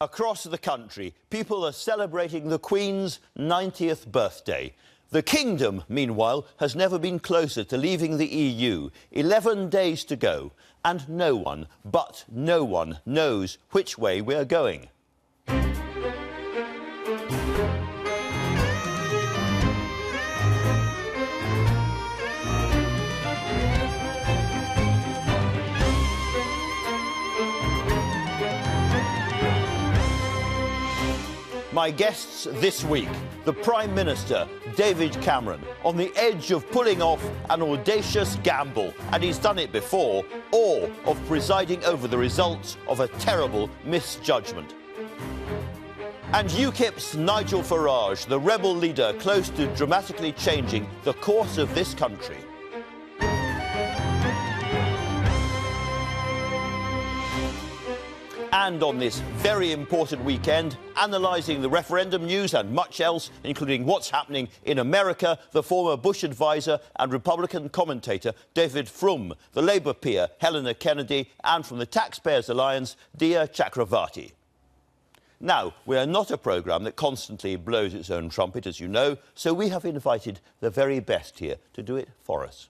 Across the country, people are celebrating the Queen's 90th birthday. The kingdom, meanwhile, has never been closer to leaving the EU. 11 days to go, and no one, but no one, knows which way we're going. My guests this week, the Prime Minister, David Cameron, on the edge of pulling off an audacious gamble, and he's done it before, or of presiding over the results of a terrible misjudgment. And UKIP's Nigel Farage, the rebel leader close to dramatically changing the course of this country. And on this very important weekend, analysing the referendum news and much else, including what's happening in America, the former Bush advisor and Republican commentator David Frum, the Labour peer Helena Kennedy, and from the Taxpayers Alliance, Dia Chakravarti. Now, we are not a programme that constantly blows its own trumpet, as you know, so we have invited the very best here to do it for us.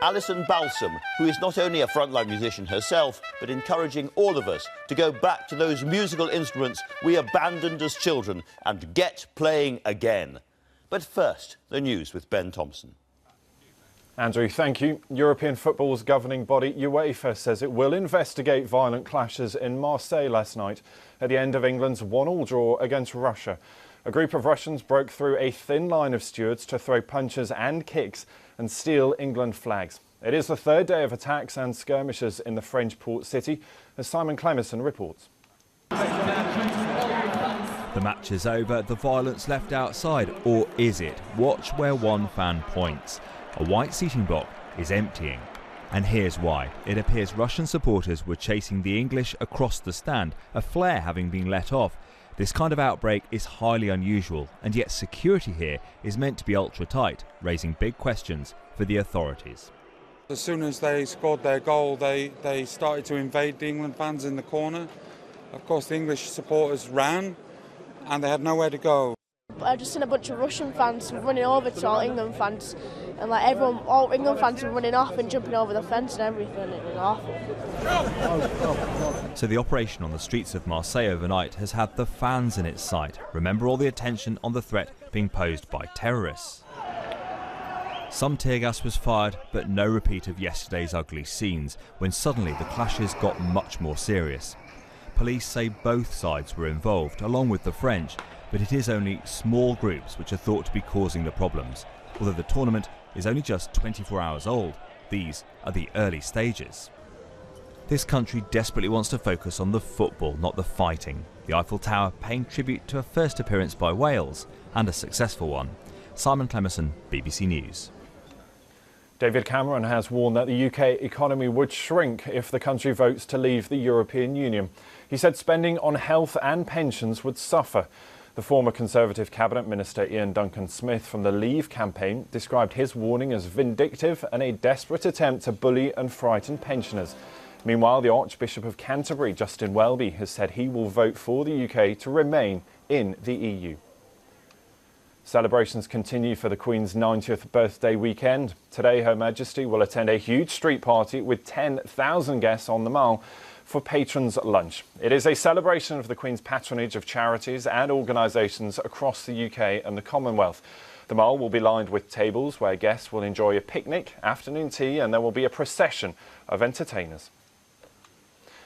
Alison Balsam, who is not only a frontline musician herself, but encouraging all of us to go back to those musical instruments we abandoned as children and get playing again. But first, the news with Ben Thompson. Andrew, thank you. European football's governing body, UEFA, says it will investigate violent clashes in Marseille last night at the end of England's 1-1 draw against Russia. A group of Russians broke through a thin line of stewards to throw punches and kicks and steal England flags. It is the third day of attacks and skirmishes in the French port city, as Simon Clemison reports. The match is over, the violence left outside, or is it? Watch where one fan points. A white seating block is emptying. And here's why. It appears Russian supporters were chasing the English across the stand, a flare having been let off. This kind of outbreak is highly unusual, and yet security here is meant to be ultra tight, raising big questions for the authorities. As soon as they scored their goal, they started to invade the England fans in the corner. Of course, the English supporters ran, and they had nowhere to go. I've just seen a bunch of Russian fans running over to all England fans, and like everyone, all England fans were running off and jumping over the fence and everything. It was awful. So the operation on the streets of Marseille overnight has had the fans in its sight. Remember all the attention on the threat being posed by terrorists. Some tear gas was fired, but no repeat of yesterday's ugly scenes, when suddenly the clashes got much more serious. Police say both sides were involved, along with the French, but it is only small groups which are thought to be causing the problems. Although the tournament is only just 24 hours old, these are the early stages. This country desperately wants to focus on the football, not the fighting. The Eiffel Tower paying tribute to a first appearance by Wales, and a successful one. Simon Clemison, BBC News. David Cameron has warned that the UK economy would shrink if the country votes to leave the European Union. He said spending on health and pensions would suffer. The former Conservative Cabinet Minister Ian Duncan-Smith from the Leave campaign described his warning as vindictive and a desperate attempt to bully and frighten pensioners. Meanwhile, the Archbishop of Canterbury, Justin Welby, has said he will vote for the UK to remain in the EU. Celebrations continue for the Queen's 90th birthday weekend. Today, Her Majesty will attend a huge street party with 10,000 guests on the Mall for patrons' lunch. It is a celebration of the Queen's patronage of charities and organisations across the UK and the Commonwealth. The Mall will be lined with tables where guests will enjoy a picnic, afternoon tea, and there will be a procession of entertainers.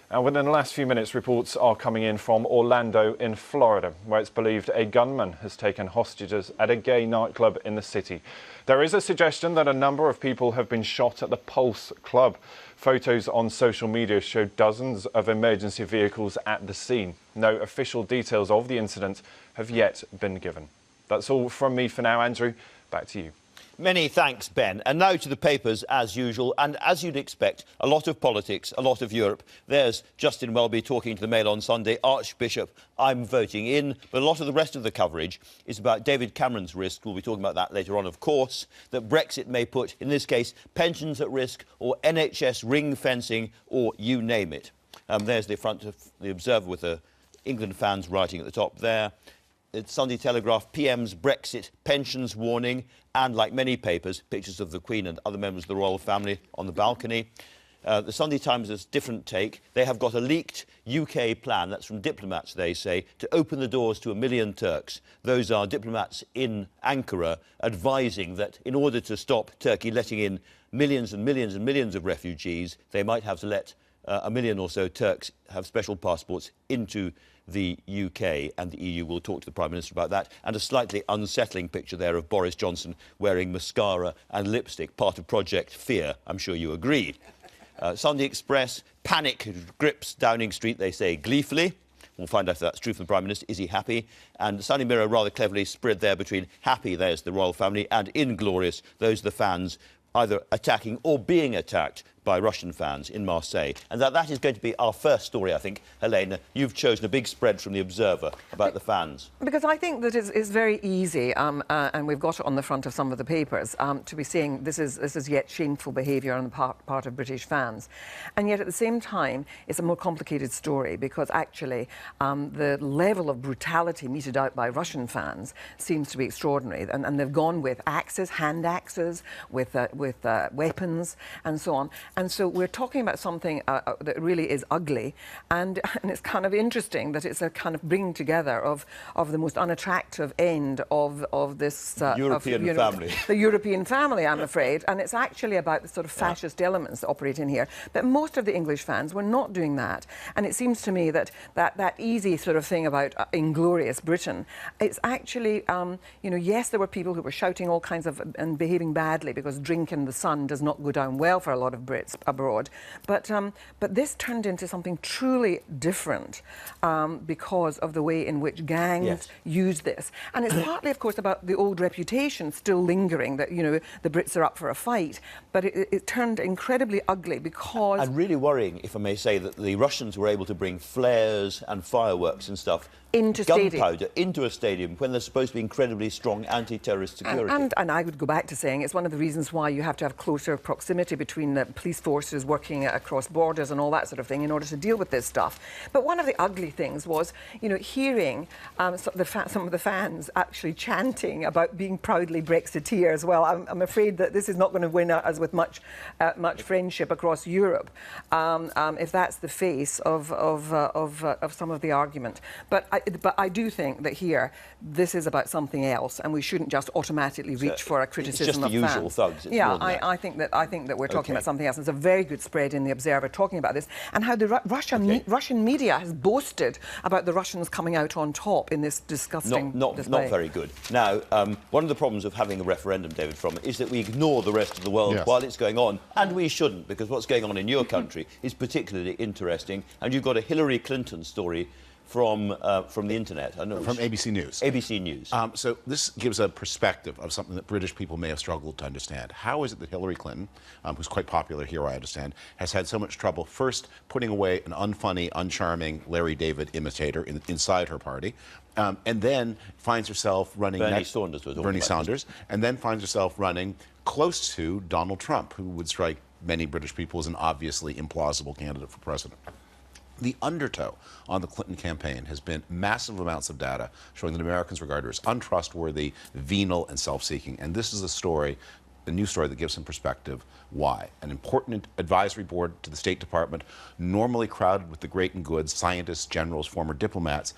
And within the last few minutes, reports are coming in from Orlando in Florida, where it's believed a gunman has taken hostages at a gay nightclub in the city. There is a suggestion that a number of people have been shot at the Pulse Club. Photos on social media show dozens of emergency vehicles at the scene. No official details of the incident have yet been given. That's all from me for now, Andrew. Back to you. Many thanks, Ben. And now to the papers, as usual. And as you'd expect, a lot of politics, a lot of Europe. There's Justin Welby talking to the Mail on Sunday. Archbishop, I'm voting in. But a lot of the rest of the coverage is about David Cameron's risk. We'll be talking about that later on, of course, that Brexit may put, in this case, pensions at risk or NHS ring fencing or you name it. There's the front of the Observer with the England fans writing at the top there. It's Sunday Telegraph, PM's Brexit pensions warning, and like many papers, pictures of the Queen and other members of the royal family on the balcony. The Sunday Times has a different take. They have got a leaked UK plan, that's from diplomats, they say, to open the doors to 1 million Turks. Those are diplomats in Ankara advising that in order to stop Turkey letting in millions and millions and millions of refugees, they might have to let 1 million or so Turks have special passports into the UK, and the EU will talk to the Prime Minister about that. And a slightly unsettling picture there of Boris Johnson wearing mascara and lipstick, part of Project Fear. I'm sure you agree. Sunday Express, panic grips Downing Street, they say, gleefully. We'll find out if that's true from the Prime Minister. Is he happy? And the Sunday Mirror rather cleverly spread there between happy, there's the royal family, and inglorious, those are the fans either attacking or being attacked by Russian fans in Marseille. And that is going to be our first story, I think. Helena, you've chosen a big spread from the Observer about the fans. Because I think that it's very easy, and we've got it on the front of some of the papers, to be saying this is yet shameful behaviour on the part of British fans. And yet at the same time, it's a more complicated story because actually the level of brutality meted out by Russian fans seems to be extraordinary. And they've gone with axes, hand axes, with weapons and so on. And so we're talking about something that really is ugly, and it's kind of interesting that it's a kind of bringing together of the most unattractive end of this European family. The European family, I'm afraid, and it's actually about the sort of fascist elements that operate in here. But most of the English fans were not doing that, and it seems to me that easy sort of thing about inglorious Britain, it's actually, yes, there were people who were shouting all kinds of and behaving badly because drink in the sun does not go down well for a lot of Brits abroad, but this turned into something truly different because of the way in which gangs use this, and it's partly, of course, about the old reputation still lingering that the Brits are up for a fight, but it turned incredibly ugly because and really worrying, if I may say, that the Russians were able to bring flares and fireworks and stuff into gunpowder into a stadium when there's supposed to be incredibly strong anti-terrorist security. And I would go back to saying it's one of the reasons why you have to have closer proximity between the police forces working across borders and all that sort of thing in order to deal with this stuff. But one of the ugly things was, hearing some of the fans actually chanting about being proudly Brexiteers. Well, I'm afraid that this is not going to win us with much friendship across Europe if that's the face of some of the argument. But I do think that here this is about something else, and we shouldn't just automatically reach for a criticism of fans. It's just the usual thugs. It's yeah, I think that we're talking about something else. There's a very good spread in the Observer talking about this and how the Russian media has boasted about the Russians coming out on top in this disgusting display. Not very good. Now, one of the problems of having a referendum, David Frum, is that we ignore the rest of the world while it's going on, and we shouldn't, because what's going on in your country is particularly interesting, and you've got a Hillary Clinton story from the internet. I know from ABC News. ABC News. So this gives a perspective of something that British people may have struggled to understand. How is it that Hillary Clinton, who's quite popular here, I understand, has had so much trouble first putting away an unfunny, uncharming Larry David imitator inside her party, and then finds herself running Bernie Sanders, and then finds herself running close to Donald Trump, who would strike many British people as an obviously implausible candidate for president. The undertow on the Clinton campaign has been massive amounts of data showing that Americans regard her as untrustworthy, venal, and self-seeking. And this is a new story that gives some perspective why. An important advisory board to the State Department, normally crowded with the great and good, scientists, generals, former diplomats,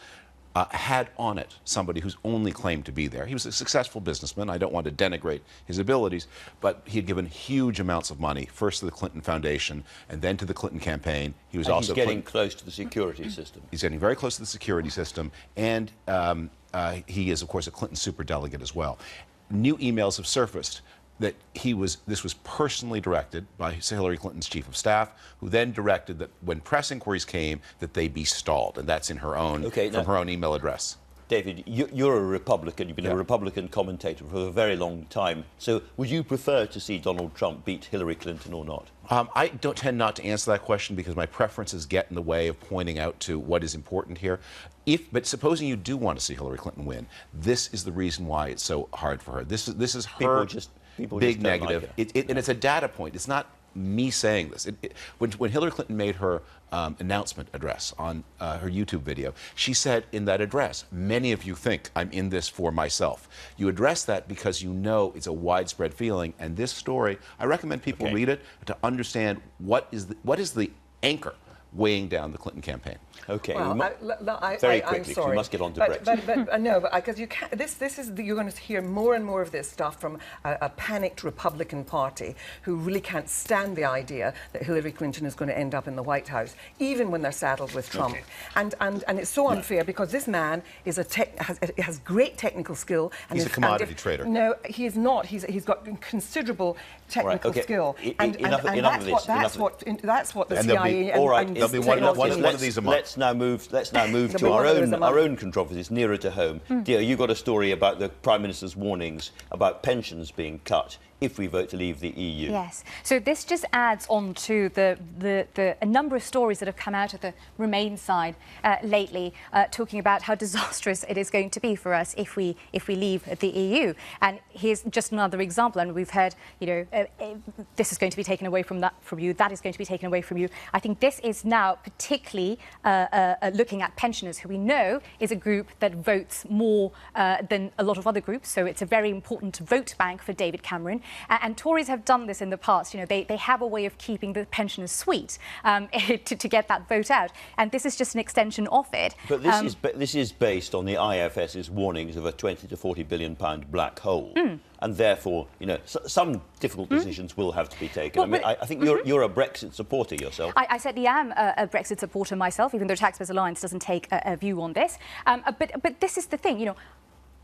had on it somebody whose only claim to be there. He was a successful businessman. I don't want to denigrate his abilities, but he had given huge amounts of money, first to the Clinton Foundation and then to the Clinton campaign. He was also getting close to the security system. He's getting very close to the security system, and he is, of course, a Clinton superdelegate as well. New emails have surfaced that this was personally directed by Hillary Clinton's chief of staff, who then directed that when press inquiries came, that they be stalled, and that's in her own from her own email address. David, you're a Republican. You've been a Republican commentator for a very long time. So would you prefer to see Donald Trump beat Hillary Clinton or not? I tend not to answer that question because my preferences get in the way of pointing out to what is important here. But supposing you do want to see Hillary Clinton win, this is the reason why it's so hard for her. This is her big negative. Like and it's a data point. It's not me saying this. When Hillary Clinton made her announcement address on her YouTube video, she said in that address, many of you think I'm in this for myself. You address that because you know it's a widespread feeling, and this story, I recommend people read it to understand what is the anchor weighing down the Clinton campaign. Okay. Well, very quickly, I'm sorry. we must get on to Brexit. But no, because you can't. You're going to hear more and more of this stuff from a panicked Republican Party who really can't stand the idea that Hillary Clinton is going to end up in the White House, even when they're saddled with Trump. And it's so unfair because this man is has great technical skill. And he's a commodity trader. No, he is not. He's got considerable technical skill. That's what the CIA there'll be one of these a month. Let's now move to our own controversies nearer to home. Dia, you got a story about the Prime Minister's warnings about pensions being cut if we vote to leave the EU. Yes. So this just adds on to a number of stories that have come out of the Remain side lately, talking about how disastrous it is going to be for us if we leave the EU. And here's just another example. And we've heard, this is going to be taken away from you. That is going to be taken away from you. I think this is now particularly looking at pensioners, who we know is a group that votes more than a lot of other groups. So it's a very important vote bank for David Cameron. And Tories have done this in the past. They have a way of keeping the pensioners sweet to get that vote out. And this is just an extension of it. But this is based on the IFS's warnings of a 20 to 40 billion pound black hole. And therefore, some difficult decisions will have to be taken. Well, I think you're a Brexit supporter yourself. I certainly am a Brexit supporter myself, even though Taxpayers Alliance doesn't take a view on this. But this is the thing,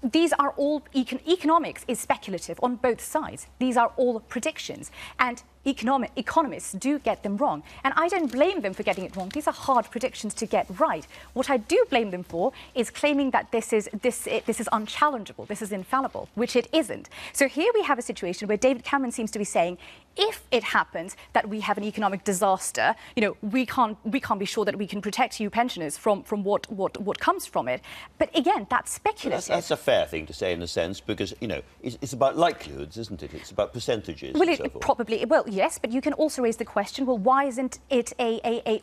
these are all economics is speculative on both sides. These are all predictions, and economists do get them wrong. And I don't blame them for getting it wrong. These are hard predictions to get right. What I do blame them for is claiming that this is unchallengeable, this is infallible, which it isn't. So here we have a situation where David Cameron seems to be saying, if it happens that we have an economic disaster, we can't be sure that we can protect you pensioners from what comes from it. But again, that's speculative. That's a fair thing to say in a sense, because it's about likelihoods, isn't it? It's about percentages. Well, and so forth. Well, yes, but you can also raise the question, well, why isn't it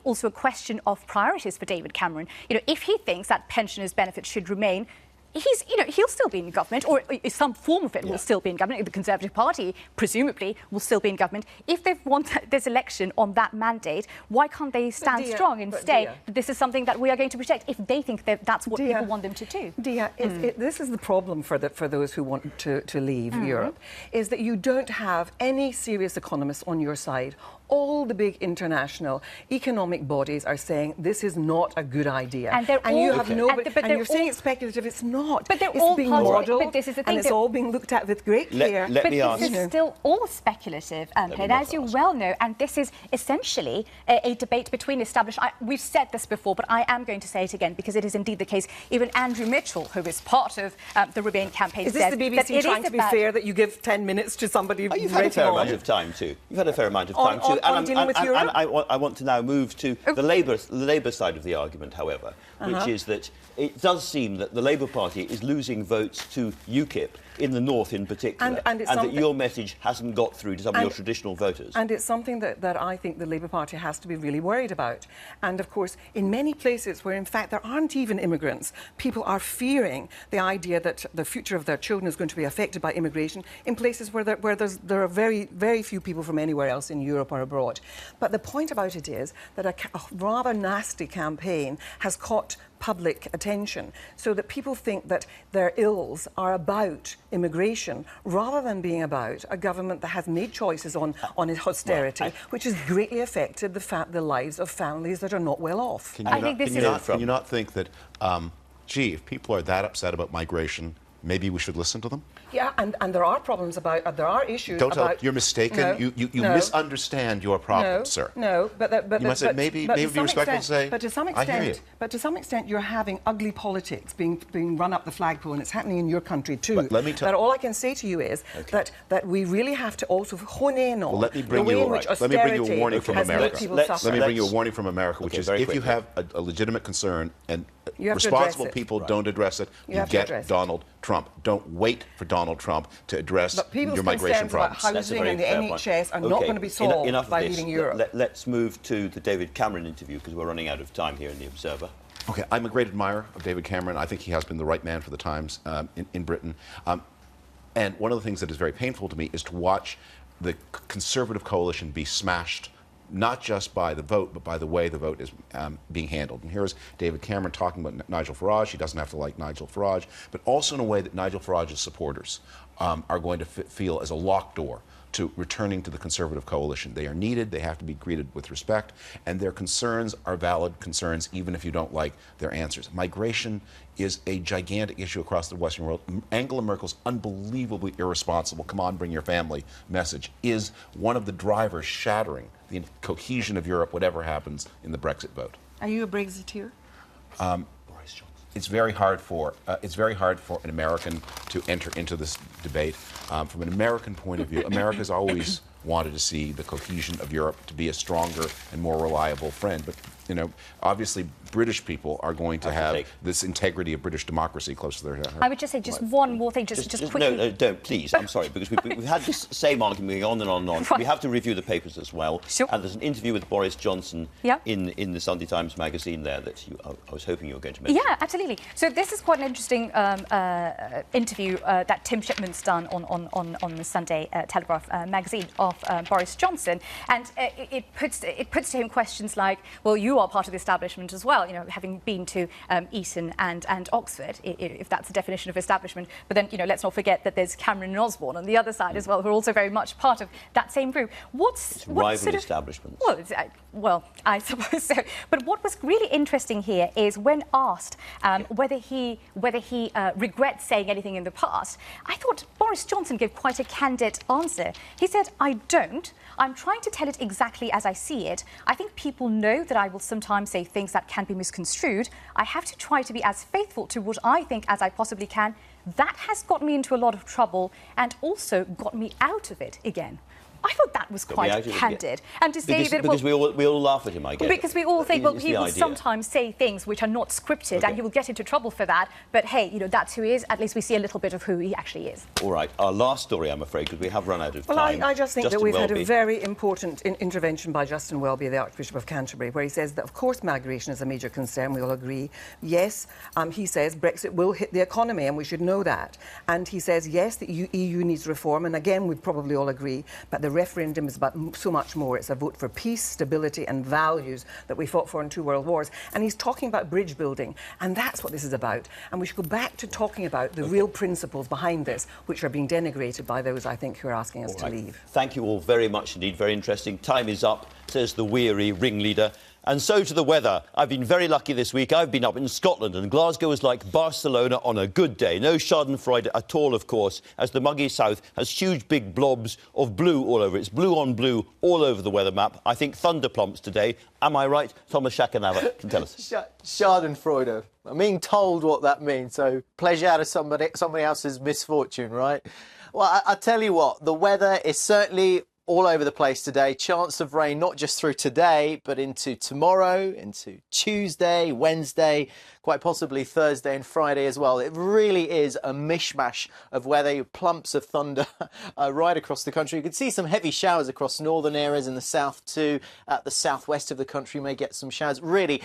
also a question of priorities for David Cameron? If he thinks that pensioners' benefits should remain, he'll still be in government, or some form of it will still be in government. The Conservative Party, presumably, will still be in government. If they've won this election on that mandate, why can't they stand strong and say that this is something that we are going to protect, if they think that that's what people want them to do? This is the problem for those who want to leave Europe, is that you don't have any serious economists on your side. All the big international economic bodies are saying this is not a good idea. And you're saying it's speculative. It's not. But it's being modelled, but this is the thing, and it's all being looked at with great care. Let me ask. This is still all speculative, and as you well know, and this is essentially a debate between established... we've said this before, but I am going to say it again, because it is indeed the case. Even Andrew Mitchell, who is part of the Remain campaign, is this the BBC trying to be fair that you give 10 minutes to somebody? You've had a fair amount of time too. You've had a fair amount of time too. And I want to now move to the Labour side of the argument, however, which is that it does seem that the Labour Party is losing votes to UKIP in the north in particular, and that your message hasn't got through to some of your traditional voters. And it's something that I think the Labour Party has to be really worried about. And of course, in many places where in fact there aren't even immigrants, people are fearing the idea that the future of their children is going to be affected by immigration in places where there are very, very few people from anywhere else in Europe or abroad. But the point about it is that a rather nasty campaign has caught public attention, so that people think that their ills are about immigration rather than being about a government that has made choices on austerity, which has greatly affected the lives of families that are not well off. Can you not think that, if people are that upset about migration, maybe we should listen to them? Yeah, and there are problems there are issues Don't about... you're mistaken. No, you misunderstand your problem, sir. No, but you must say, maybe be respectful and say, but to some extent, you're having ugly politics being run up the flagpole, and it's happening in your country too. But let me but all I can say to you is that we really have to also hone in on let me bring you a warning from America. Let me bring you a warning from America, which is if you have a legitimate concern, and You have to responsible address it. people don't address it. You get Donald Trump. Don't wait for Donald Trump to address your migration problems. But housing and the NHS are not going to be solved by leaving Europe. Let's move to the David Cameron interview, because we're running out of time here in The Observer. Okay, I'm a great admirer of David Cameron. I think he has been the right man for the times in Britain. And one of the things that is very painful to me is to watch the Conservative coalition be smashed, not just by the vote, but by the way the vote is being handled. And here's David Cameron talking about Nigel Farage. He doesn't have to like Nigel Farage, but also in a way that Nigel Farage's supporters are going to feel as a locked door to returning to the Conservative coalition. They are needed, they have to be greeted with respect, and their concerns are valid concerns, even if you don't like their answers. Migration is a gigantic issue across the Western world. Angela Merkel's unbelievably irresponsible, come on, bring your family message is one of the drivers shattering the cohesion of Europe, whatever happens in the Brexit vote. Are you a Brexiteer? It's very hard for an American to enter into this debate. From an American point of view, America's always wanted to see the cohesion of Europe to be a stronger and more reliable friend. But obviously, British people are going to have this integrity of British democracy close to their heart. I would just say one more thing, just quickly. No, don't, please. I'm sorry, because we've had this same argument going on and on and on. Right. We have to review the papers as well. Sure. And there's an interview with Boris Johnson in the Sunday Times magazine there that I was hoping you were going to mention. Yeah, absolutely. So this is quite an interesting interview that Tim Shipman's done on the Sunday Telegraph magazine of Boris Johnson, and it puts to him questions like, well, you are part of the establishment as well, having been to Eton and Oxford, if that's the definition of establishment. But then, let's not forget that there's Cameron and Osborne on the other side as well, who are also very much part of that same group. It's rival establishments. Well, I suppose so. But what was really interesting here is when asked whether he regrets saying anything in the past, I thought Boris Johnson gave quite a candid answer. He said, I don't. I'm trying to tell it exactly as I see it. I think people know that I will sometimes say things that can be misconstrued. I have to try to be as faithful to what I think as I possibly can. That has got me into a lot of trouble and also got me out of it again. I thought that was quite candid. And to say that... Because we all laugh at him, I guess. Because we all think, well, he will sometimes say things which are not scripted and he will get into trouble for that. But hey, that's who he is. At least we see a little bit of who he actually is. All right. Our last story, I'm afraid, because we have run out of time. Well, I just think that we've had a very important intervention by Justin Welby, the Archbishop of Canterbury, where he says that, of course, migration is a major concern. We all agree. Yes, he says Brexit will hit the economy, and we should know that. And he says, yes, the EU needs reform. And again, we probably all agree. But the referendum is about so much more. It's a vote for peace, stability and values that we fought for in 2 world wars. And he's talking about bridge building. And that's what this is about. And we should go back to talking about the real principles behind this, which are being denigrated by those, I think, who are asking us to leave. Thank you all very much indeed. Very interesting. Time is up, says the weary ringleader. And so to the weather. I've been very lucky this week. I've been up in Scotland, and Glasgow is like Barcelona on a good day. No schadenfreude at all, of course, as the muggy south has huge big blobs of blue all over. It's blue on blue all over the weather map. I think thunder plumps today. Am I right? Thomas Shakanava can tell us. Schadenfreude. I'm being told what that means, so pleasure out of somebody else's misfortune, right? Well, I tell you what, the weather is certainly all over the place today. Chance of rain not just through today, but into tomorrow, into Tuesday, Wednesday, quite possibly Thursday and Friday as well. It really is a mishmash of weather, plumps of thunder right across the country. You can see some heavy showers across northern areas in the south too. The southwest of the country may get some showers. Really,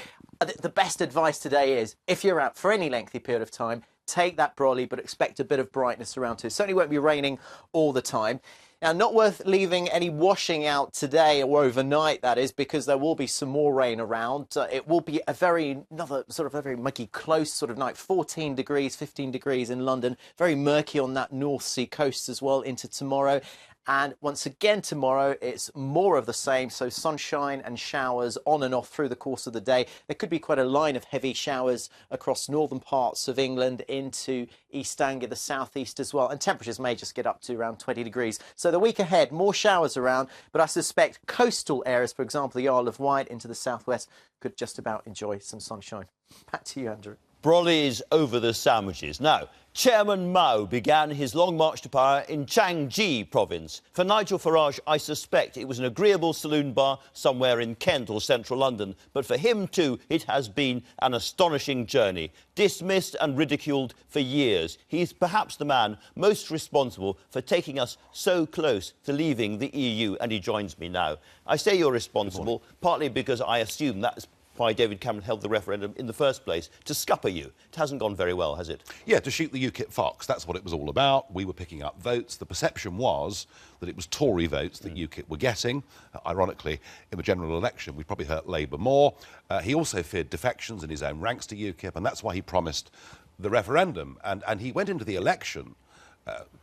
the best advice today is, if you're out for any lengthy period of time, take that brolly, but expect a bit of brightness around too. It certainly won't be raining all the time. Now, not worth leaving any washing out today or overnight, that is, because there will be some more rain around. It will be another very muggy, close sort of night, 14 degrees, 15 degrees in London, very murky on that North Sea coast as well into tomorrow. And once again tomorrow, it's more of the same, so sunshine and showers on and off through the course of the day. There could be quite a line of heavy showers across northern parts of England into East Anglia, the southeast as well, and temperatures may just get up to around 20 degrees. So the week ahead, more showers around, but I suspect coastal areas, for example, the Isle of Wight into the southwest, could just about enjoy some sunshine. Back to you, Andrew. brollies over the sandwiches. Now, Chairman Mao began his long march to power in Jiangxi province. For Nigel Farage, I suspect it was an agreeable saloon bar somewhere in Kent or central London. But for him too, it has been an astonishing journey. Dismissed and ridiculed for years, he's perhaps the man most responsible for taking us so close to leaving the EU, and he joins me now. I say you're responsible, partly because I assume that's why David Cameron held the referendum in the first place, to scupper you. It hasn't gone very well, has it? Yeah, to shoot the UKIP fox. That's what it was all about. We were picking up votes. The perception was that it was Tory votes that UKIP were getting. Ironically, in the general election, we probably hurt Labour more. He also feared defections in his own ranks to UKIP, and that's why he promised the referendum. And he went into the election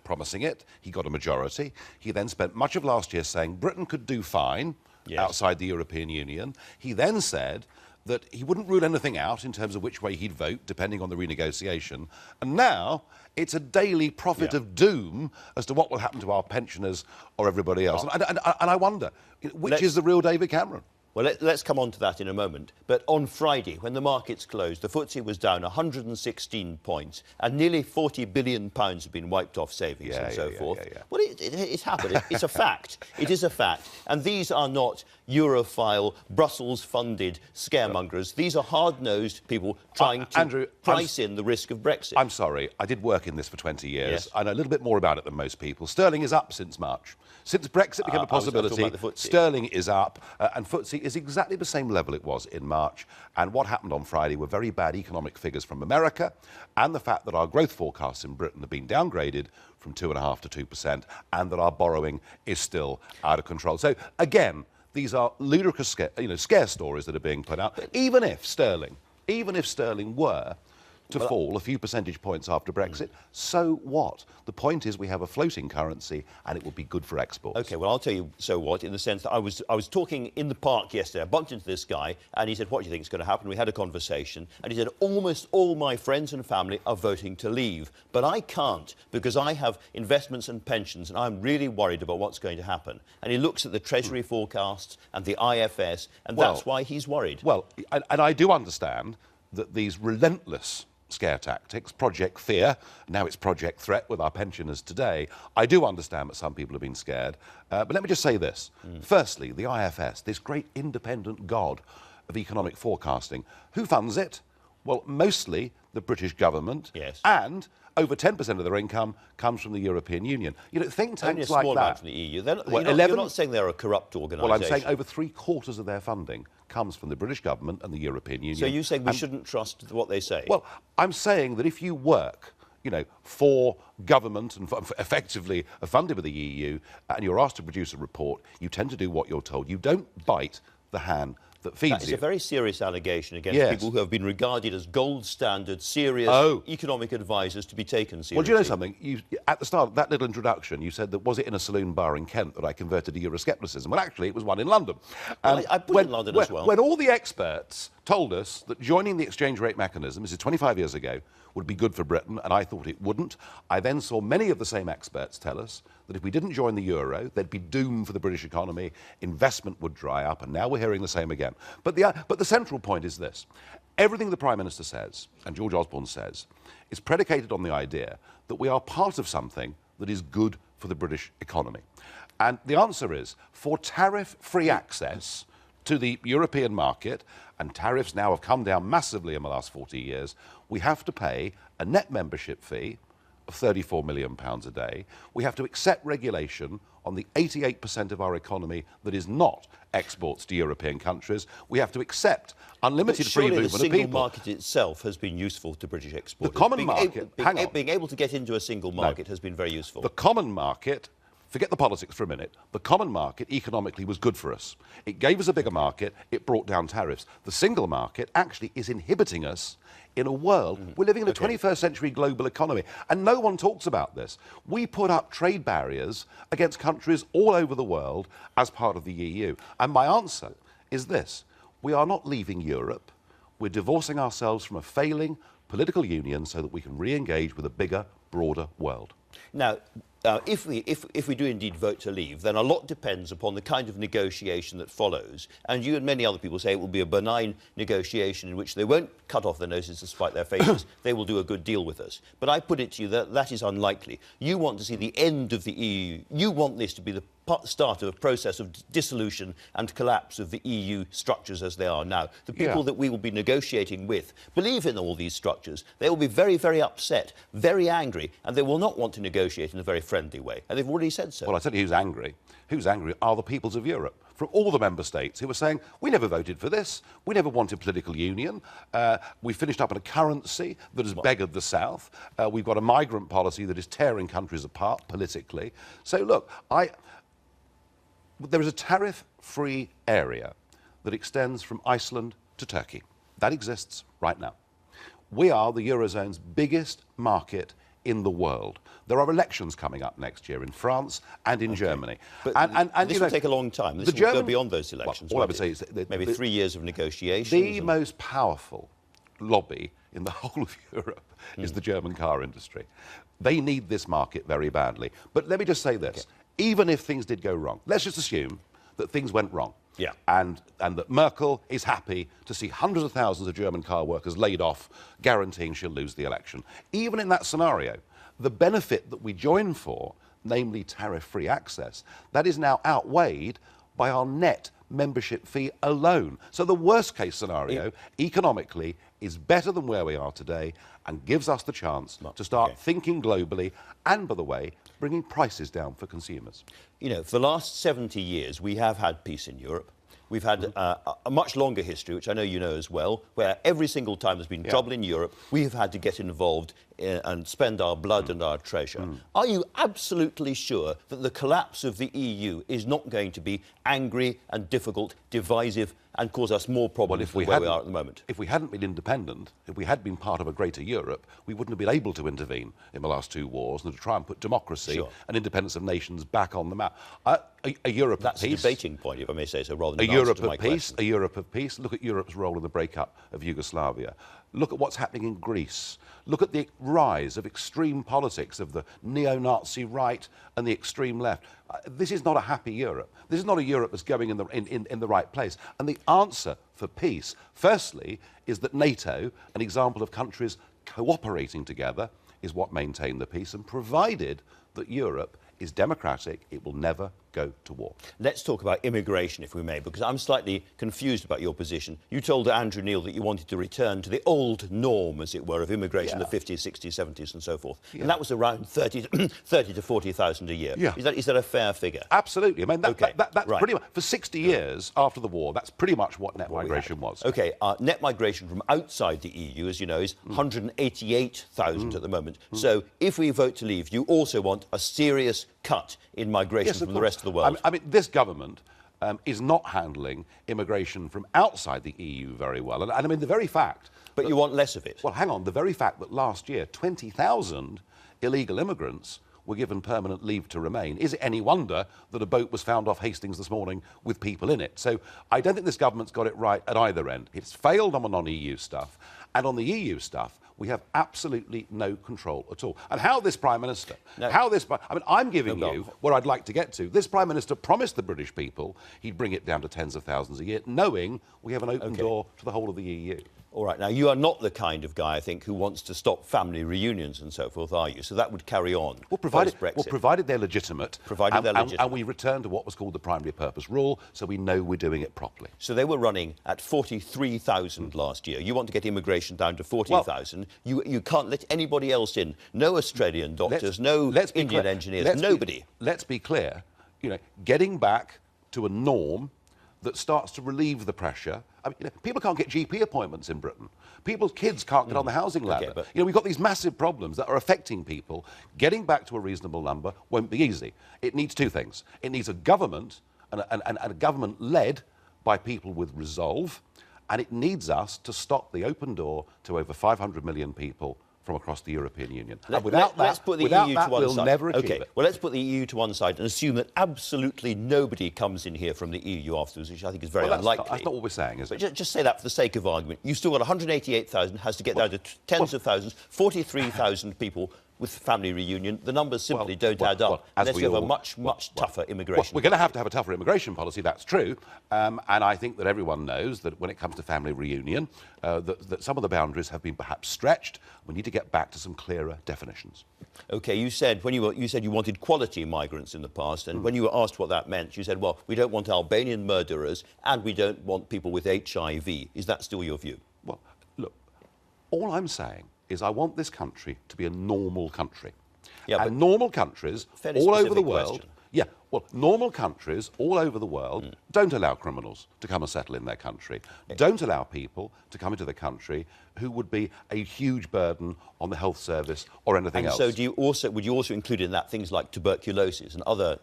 promising it. He got a majority. He then spent much of last year saying Britain could do fine outside the European Union. He then said that he wouldn't rule anything out in terms of which way he'd vote, depending on the renegotiation. And now it's a daily prophet of doom as to what will happen to our pensioners or everybody else. And I wonder, which is the real David Cameron? Well, let's come on to that in a moment. But on Friday, when the markets closed, the FTSE was down 116 points and nearly £40 billion have been wiped off savings and so forth. Well, it's happened. It's a fact. It is a fact. And these are not Europhile, Brussels-funded scaremongers. These are hard-nosed people trying to Andrew, price in the risk of Brexit. I'm sorry. I did work in this for 20 years. Yes. I know a little bit more about it than most people. Sterling is up since March. Since Brexit became a possibility, sterling is up, and FTSE is exactly the same level it was in March. And what happened on Friday were very bad economic figures from America, and the fact that our growth forecasts in Britain have been downgraded from 2.5% to 2%, and that our borrowing is still out of control. So, again, these are ludicrous scare stories that are being put out. Even if sterling were to fall a few percentage points after Brexit, so what? The point is we have a floating currency and it will be good for exports. OK, well, I'll tell you so what, in the sense that I was talking in the park yesterday. I bumped into this guy and he said, what do you think is going to happen? We had a conversation and he said, almost all my friends and family are voting to leave. But I can't because I have investments and pensions and I'm really worried about what's going to happen. And he looks at the Treasury forecasts and the IFS and that's why he's worried. Well, and I do understand that these relentless scare tactics, Project Fear, now it's Project Threat with our pensioners today. I do understand that some people have been scared. But let me just say this. Firstly, the IFS, this great independent god of economic forecasting, who funds it? Well, mostly the British government. Yes. And over 10% of their income comes from the European Union. You know, think tanks like that. Only a small amount from the EU. You're not saying they're a corrupt organisation. Well, I'm saying over 3/4 of their funding comes from the British government and the European Union. So you're saying we shouldn't trust what they say? Well, I'm saying that if you work, for government and effectively are funded by the EU, and you're asked to produce a report, you tend to do what you're told. You don't bite the hand that feeds you. It's a very serious allegation against people who have been regarded as gold standard, serious economic advisors to be taken seriously. Well, do you know something? At the start of that little introduction, you said that was it in a saloon bar in Kent that I converted to Euroscepticism? Well, actually, it was one in London. Well, I put it in London as well. When all the experts told us that joining the exchange rate mechanism, this is 25 years ago, would be good for Britain, and I thought it wouldn't. I then saw many of the same experts tell us that if we didn't join the euro, there'd be doom for the British economy, investment would dry up, and now we're hearing the same again. But the central point is this. Everything the Prime Minister says, and George Osborne says, is predicated on the idea that we are part of something that is good for the British economy. And the answer is, for tariff-free access to the European market, and tariffs now have come down massively in the last 40 years, we have to pay a net membership fee of £34 million a day. We have to accept regulation on the 88% of our economy that is not exports to European countries. We have to accept unlimited free movement of people. The single market itself has been useful to British exporters. The common market, being able to get into a single market has been very useful. The common market, forget the politics for a minute, the common market economically was good for us. It gave us a bigger market, it brought down tariffs. The single market actually is inhibiting us in a world. We're living in a 21st century global economy, and no one talks about this. We put up trade barriers against countries all over the world as part of the EU. And my answer is this. We are not leaving Europe. We're divorcing ourselves from a failing political union so that we can re-engage with a bigger, broader world. Now, if we do indeed vote to leave, then a lot depends upon the kind of negotiation that follows. And you and many other people say it will be a benign negotiation in which they won't cut off their noses to spite their faces. They will do a good deal with us. But I put it to you that that is unlikely. You want to see the end of the EU. You want this to be the start of a process of dissolution and collapse of the EU structures as they are now. The people that we will be negotiating with believe in all these structures. They will be very, very upset, very angry, and they will not want to negotiate in a very friendly way. And they've already said so. Well, I tell you who's angry. Who's angry are the peoples of Europe. From all the member states who were saying, we never voted for this, we never wanted political union, we finished up in a currency that has beggared the South, we've got a migrant policy that is tearing countries apart politically. So, look, there is a tariff-free area that extends from Iceland to Turkey. That exists right now. We are the Eurozone's biggest market in the world. There are elections coming up next year in France and in Germany. But and this will take a long time. This will go beyond those elections. Well, all I would say is that maybe 3 years of negotiations. The most powerful lobby in the whole of Europe is the German car industry. They need this market very badly. But let me just say this. Even if things did go wrong, let's just assume that things went wrong. Yeah. And that Merkel is happy to see hundreds of thousands of German car workers laid off, guaranteeing she'll lose the election. Even in that scenario, the benefit that we join for, namely tariff-free access, that is now outweighed by our net membership fee alone. So the worst-case scenario, economically, is better than where we are today and gives us the chance to start thinking globally and, by the way, bringing prices down for consumers. You know, for the last 70 years, we have had peace in Europe. We've had a much longer history, which I know you know as well, where every single time there's been trouble in Europe, we have had to get involved and spend our blood and our treasure. Are you absolutely sure that the collapse of the EU is not going to be angry and difficult, divisive, and cause us more problems than where we are at the moment? If we hadn't been independent, if we had been part of a greater Europe, we wouldn't have been able to intervene in the last 2 wars and to try and put democracy and independence of nations back on the map. A Europe That's of peace. a debating point, if I may say so, rather than a Europe of peace. A Europe of peace. Look at Europe's role in the breakup of Yugoslavia. Look at what's happening in Greece. Look at the rise of extreme politics of the neo-Nazi right and the extreme left. This is not a happy Europe. This is not a Europe that's going in the right place. And the answer for peace, firstly, is that NATO, an example of countries cooperating together, is what maintain the peace. And provided that Europe is democratic, it will never go to war. Let's talk about immigration, if we may, because I'm slightly confused about your position. You told Andrew Neil that you wanted to return to the old norm, as it were, of immigration in the 50s, 60s, 70s and so forth. And that was around 30 to 40,000 a year. Is that a fair figure? Absolutely. I mean, that's pretty much, for 60 years after the war, that's pretty much what net migration was. OK, net migration from outside the EU, as you know, is 188,000 at the moment. So if we vote to leave, you also want a serious cut in migration from the rest of the world. I mean, this government is not handling immigration from outside the EU very well. And I mean, the very fact... But you want less of it. Well, hang on. The very fact that last year 20,000 illegal immigrants were given permanent leave to remain, is it any wonder that a boat was found off Hastings this morning with people in it? So I don't think this government's got it right at either end. It's failed on the non-EU stuff, and on the EU stuff, we have absolutely no control at all. And how this Prime Minister, I'm giving you what I'd like to get to. This Prime Minister promised the British people he'd bring it down to tens of thousands a year, knowing we have an open door to the whole of the EU. All right, now, you are not the kind of guy, I think, who wants to stop family reunions and so forth, are you? So that would carry on provided they're legitimate. And we return to what was called the primary purpose rule, so we know we're doing it properly. So they were running at 43,000 last year. You want to get immigration down to 40,000. You can't let anybody else in. No Australian doctors, no Indian engineers, nobody. Let's be clear, you know, getting back to a norm that starts to relieve the pressure. I mean, people can't get GP appointments in Britain. People's kids can't get on the housing ladder. We've got these massive problems that are affecting people. Getting back to a reasonable number won't be easy. It needs 2 things. It needs a government, and a government led by people with resolve, and it needs us to stop the open door to over 500 million people from across the European Union. Let's put the EU to one we'll side. Never achieve it. Well, let's put the EU to one side and assume that absolutely nobody comes in here from the EU afterwards, which I think is very unlikely. That's not what we're saying, is it? But just say that for the sake of argument. You've still got 188,000, has to get down to tens of thousands, 43,000 people with family reunion. The numbers simply don't add up unless you have a much tougher immigration we're going to have a tougher immigration policy, that's true. And I think that everyone knows that when it comes to family reunion, that some of the boundaries have been perhaps stretched. We need to get back to some clearer definitions. OK, you said you wanted quality migrants in the past, and when you were asked what that meant, you said, well, we don't want Albanian murderers and we don't want people with HIV. Is that still your view? Well, look, all I'm saying is I want this country to be a normal country. Yeah, and normal countries fairly all over the specific world... question. Yeah, well, normal countries all over the world don't allow criminals to come and settle in their country, don't allow people to come into the country who would be a huge burden on the health service or anything else. So would you also include in that things like tuberculosis and other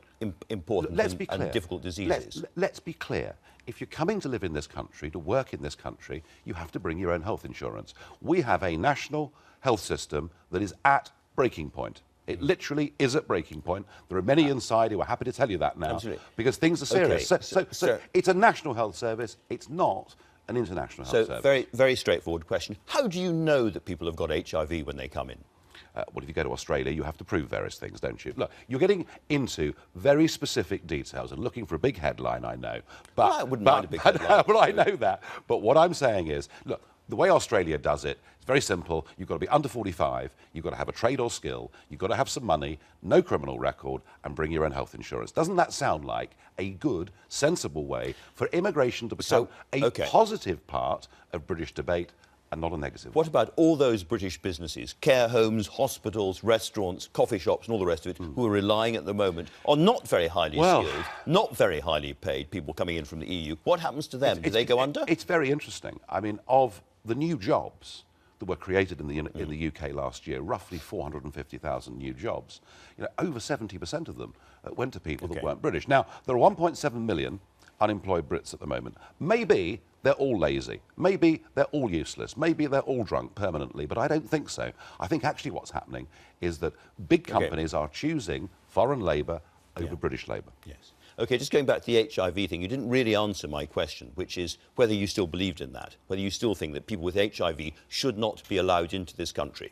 important and difficult diseases? Let's be clear. If you're coming to live in this country, to work in this country, you have to bring your own health insurance. We have a national health system that is at breaking point. It literally is at breaking point. There are many inside who are happy to tell you that now. Absolutely. Because things are serious. Okay. So it's a national health service. It's not an international health service. So very straightforward question. How do you know that people have got HIV when they come in? Well, if you go to Australia, you have to prove various things, don't you? Look, you're getting into very specific details and looking for a big headline, I know. But, well, I wouldn't mind a big headline. But I know that. But what I'm saying is, look, the way Australia does it, it's very simple. You've got to be under 45, you've got to have a trade or skill, you've got to have some money, no criminal record, and bring your own health insurance. Doesn't that sound like a good, sensible way for immigration to become a positive part of British debate and not a negative? What about all those British businesses, care homes, hospitals, restaurants, coffee shops and all the rest of it, who are relying at the moment on not very highly skilled, not very highly paid people coming in from the EU? What happens to them? Do they go under? It's very interesting. I mean, of the new jobs that were created in the UK last year, roughly 450,000 new jobs, over 70% of them went to people that weren't British. Now, there are 1.7 million unemployed Brits at the moment. Maybe they're all lazy. Maybe they're all useless. Maybe they're all drunk permanently, but I don't think so. I think actually what's happening is that big companies are choosing foreign labour over British labour. Yes. OK, just going back to the HIV thing, you didn't really answer my question, which is whether you still believed in that, whether you still think that people with HIV should not be allowed into this country.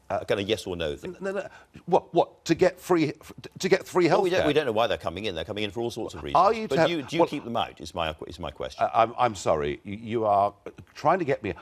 Kind of yes or no thing. No. What? To get free health care? We don't know why they're coming in. They're coming in for all sorts of reasons. Do you keep them out? Is my question. I'm sorry. You are trying to get me.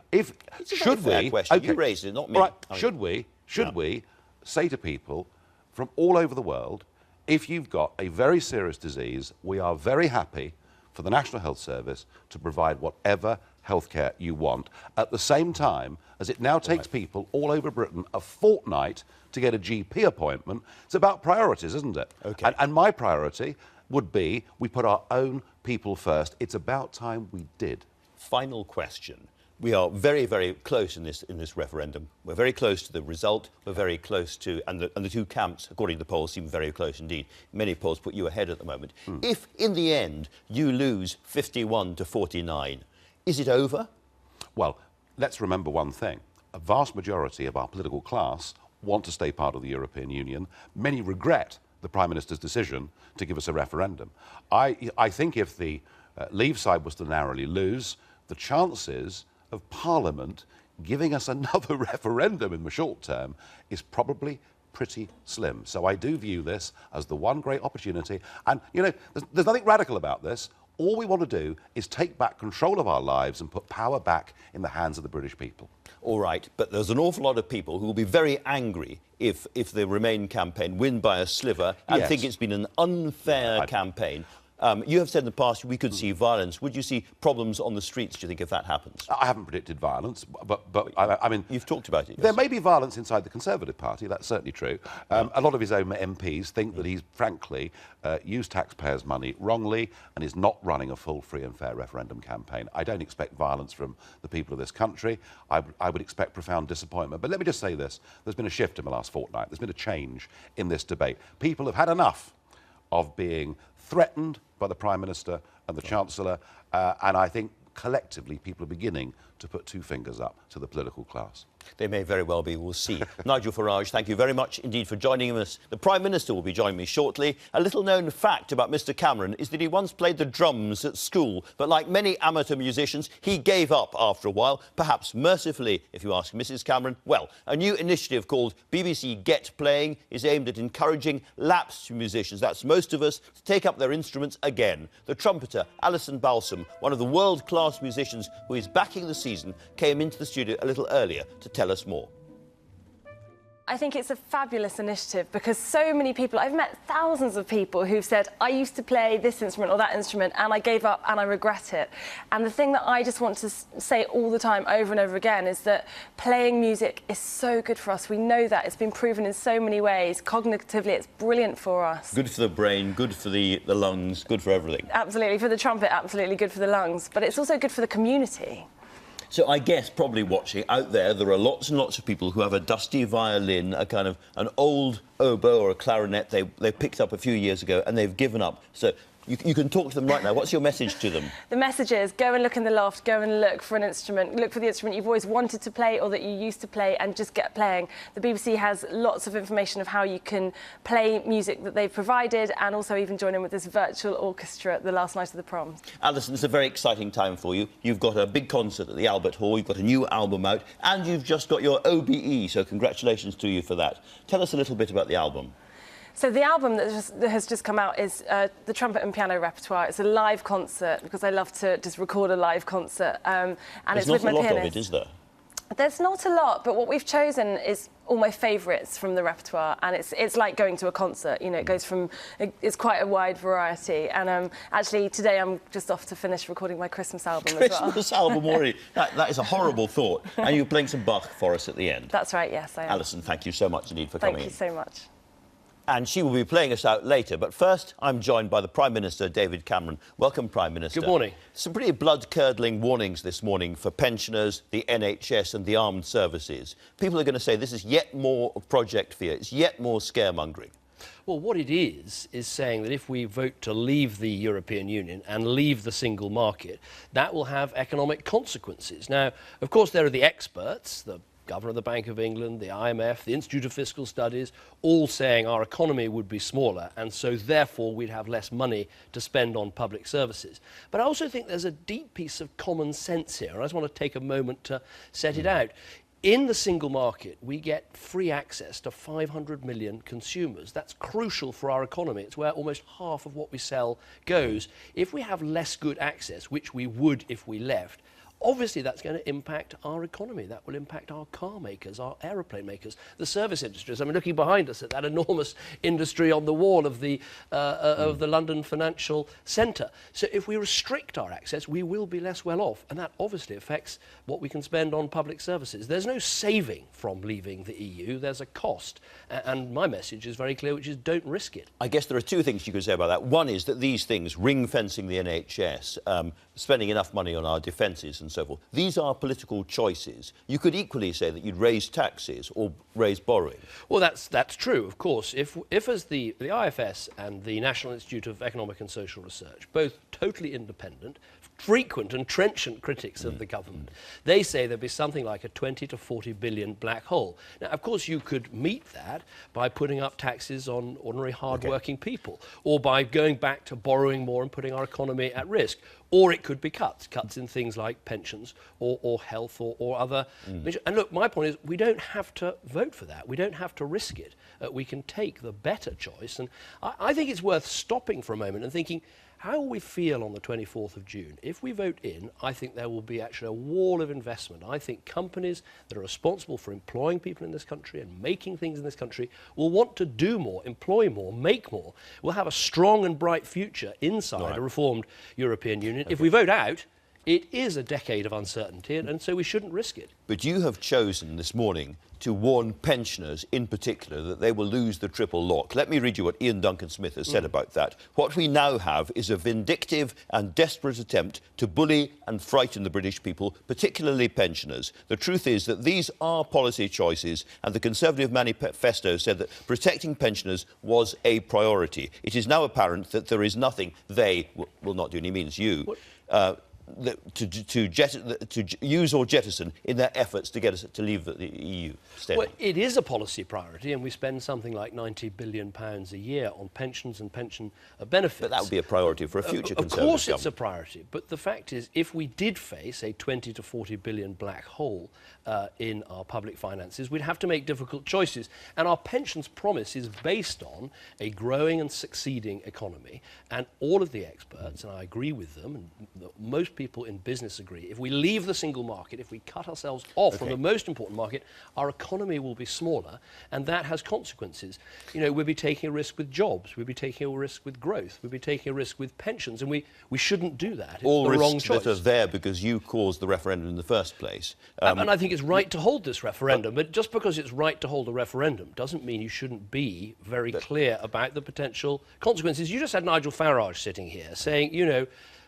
Should we? Question. Okay. You raised it, not me. Right. Should we say to people from all over the world, if you've got a very serious disease, we are very happy for the National Health Service to provide whatever healthcare you want, at the same time as it now takes people all over Britain a fortnight to get a GP appointment. It's about priorities, isn't it? Okay. And my priority would be we put our own people first. It's about time we did. Final question. We are very, very close in this referendum. We're very close to the result. We're very close to, and the two camps, according to the polls, seem very close indeed. Many polls put you ahead at the moment. If, in the end, you lose 51 to 49, is it over? Well, let's remember one thing. A vast majority of our political class want to stay part of the European Union. Many regret the Prime Minister's decision to give us a referendum. I think if the Leave side was to narrowly lose, the chances of Parliament giving us another referendum in the short term is probably pretty slim. So I do view this as the one great opportunity. And, there's nothing radical about this. All we want to do is take back control of our lives and put power back in the hands of the British people. All right, but there's an awful lot of people who will be very angry if the Remain campaign win by a sliver and think it's been an unfair campaign. You have said in the past we could see violence. Would you see problems on the streets, do you think, if that happens? I haven't predicted violence, but I mean... You've talked about it. There may be violence inside the Conservative Party, that's certainly true. A lot of his own MPs think that he's, frankly, used taxpayers' money wrongly and is not running a full, free and fair referendum campaign. I don't expect violence from the people of this country. I would expect profound disappointment. But let me just say this. There's been a shift in the last fortnight. There's been a change in this debate. People have had enough of being threatened by the Prime Minister and the Chancellor, and I think collectively people are beginning to put two fingers up to the political class. They may very well be, we'll see. Nigel Farage, thank you very much indeed for joining us. The Prime Minister will be joining me shortly. A little-known fact about Mr Cameron is that he once played the drums at school, but like many amateur musicians, he gave up after a while, perhaps mercifully, if you ask Mrs Cameron. Well, a new initiative called BBC Get Playing is aimed at encouraging lapsed musicians, that's most of us, to take up their instruments again. The trumpeter, Alison Balsam, one of the world-class musicians who is backing the season, came into the studio a little earlier to tell us more. I think it's a fabulous initiative because so many people, I've met thousands of people who've said, I used to play this instrument or that instrument and I gave up and I regret it. And the thing that I just want to say all the time over and over again is that playing music is so good for us. We know that. It's been proven in so many ways. Cognitively, it's brilliant for us. Good for the brain, good for the lungs, good for everything. Absolutely. For the trumpet, absolutely good for the lungs. But it's also good for the community. So I guess probably watching out there are lots and lots of people who have a dusty violin, a kind of an old oboe or a clarinet they picked up a few years ago and they've given up. So you can talk to them right now. What's your message to them? The message is go and look in the loft, go and look for an instrument, look for the instrument you've always wanted to play or that you used to play and just get playing. The BBC has lots of information of how you can play music that they've provided and also even join in with this virtual orchestra the last night of the prom. Alison, it's a very exciting time for you. You've got a big concert at the Albert Hall, you've got a new album out and you've just got your OBE, so congratulations to you for that. Tell us a little bit about the album. So the album that has just come out is the trumpet and piano repertoire. It's a live concert because I love to just record a live concert. And it's with my pianist. There's not a lot of it, is there? There's not a lot, but what we've chosen is all my favourites from the repertoire, and it's like going to a concert. You know, it goes from it's quite a wide variety. And actually today I'm just off to finish recording my Christmas album as well. Christmas album already. That is a horrible thought. And you're playing some Bach for us at the end. That's right. Yes, I am. Alison, thank you so much indeed for coming in. Thank you so much. And she will be playing us out later. But first, I'm joined by the Prime Minister, David Cameron. Welcome, Prime Minister. Good morning. Some pretty blood-curdling warnings this morning for pensioners, the NHS and the armed services. People are going to say this is yet more project fear. It's yet more scaremongering. Well, what it is saying that if we vote to leave the European Union and leave the single market, that will have economic consequences. Now, of course, there are the experts, the Governor of the Bank of England, the IMF, the Institute of Fiscal Studies, all saying our economy would be smaller and so therefore we'd have less money to spend on public services. But I also think there's a deep piece of common sense here, and I just want to take a moment to set it out. In the single market, we get free access to 500 million consumers. That's crucial for our economy. It's where almost half of what we sell goes. If we have less good access, which we would if we left, obviously that's going to impact our economy. That will impact our car makers, our aeroplane makers, the service industries. I mean, looking behind us at that enormous industry on the wall of the London Financial Centre. So if we restrict our access, we will be less well off, and that obviously affects what we can spend on public services. There's no saving from leaving the EU. There's a cost, and my message is very clear, which is don't risk it. I guess there are two things you could say about that. One is that these things, ring-fencing the NHS, spending enough money on our defences and so forth, these are political choices. You could equally say that you'd raise taxes or raise borrowing. Well, that's true, of course. If as the IFS and the National Institute of Economic and Social Research, both totally independent, frequent and trenchant critics of the government, they say there'd be something like a 20 to 40 billion black hole. Now, of course, you could meet that by putting up taxes on ordinary hard-working people, or by going back to borrowing more and putting our economy at risk. Or it could be cuts in things like pensions or health or other measures. And look, my point is we don't have to vote for that. We don't have to risk it. We can take the better choice. And I think it's worth stopping for a moment and thinking, how will we feel on the 24th of June? If we vote in, I think there will be actually a wall of investment. I think companies that are responsible for employing people in this country and making things in this country will want to do more, employ more, make more. We'll have a strong and bright future inside a reformed European Union. If we vote out, it is a decade of uncertainty, and so we shouldn't risk it. But you have chosen this morning to warn pensioners in particular that they will lose the triple lock. Let me read you what Ian Duncan-Smith has said about that. What we now have is a vindictive and desperate attempt to bully and frighten the British people, particularly pensioners. The truth is that these are policy choices, and the Conservative manifesto said that protecting pensioners was a priority. It is now apparent that there is nothing they will not do, and he means you, to use or jettison in their efforts to get us to leave the EU. Well, it is a policy priority, and we spend something like £90 billion a year on pensions and pension benefits. But that would be a priority for a future Conservative government. Of course it's government. a priority, but the fact is, if we did face a 20 to 40 billion black hole in our public finances, we'd have to make difficult choices. And our pensions promise is based on a growing and succeeding economy. And all of the experts, and I agree with them, and most people in business agree, if we leave the single market, if we cut ourselves off from the most important market, our economy will be smaller, and that has consequences. You know, we'll be taking a risk with jobs, we'll be taking a risk with growth, we'll be taking a risk with pensions, and we shouldn't do that. It's all the wrong risks choice. that are there because you caused the referendum in the first place. And I think it's right to hold this referendum, but just because it's right to hold a referendum doesn't mean you shouldn't be very clear about the potential consequences. You just had Nigel Farage sitting here saying, you know,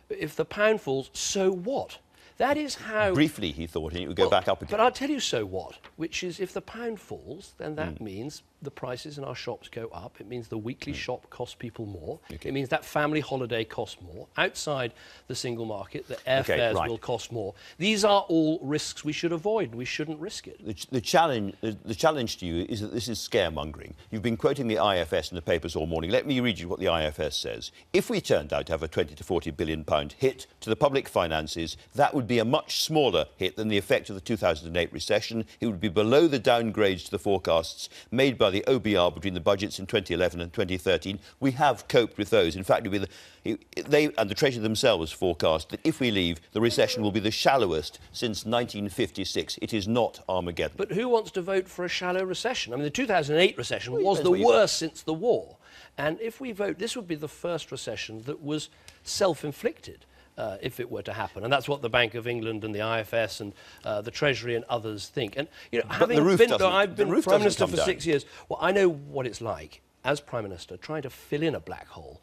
if the pound falls, so what? That is how... Briefly, he thought it would go back up again. But I'll tell you so what, which is if the pound falls, then that means the prices in our shops go up. It means the weekly shop costs people more. It means that family holiday costs more. Outside the single market, the airfares will cost more. These are all risks we should avoid. We shouldn't risk it. The challenge to you is that this is scaremongering. You've been quoting the IFS in the papers all morning. Let me read you what the IFS says. If we turned out to have a 20 to 40 billion pound hit to the public finances, that would be a much smaller hit than the effect of the 2008 recession. It would be below the downgrades to the forecasts made by the OBR between the budgets in 2011 and 2013. We have coped with those. In fact, they and the Treasury themselves forecast that if we leave, the recession will be the shallowest since 1956. It is not Armageddon. But who wants to vote for a shallow recession? I mean, the 2008 recession was the worst since the war. And if we vote, this would be the first recession that was self-inflicted. If it were to happen. And that's what the Bank of England and the IFS and the Treasury and others think. And, you know, I've been Prime Minister for 6 years, well, I know what it's like as Prime Minister trying to fill in a black hole,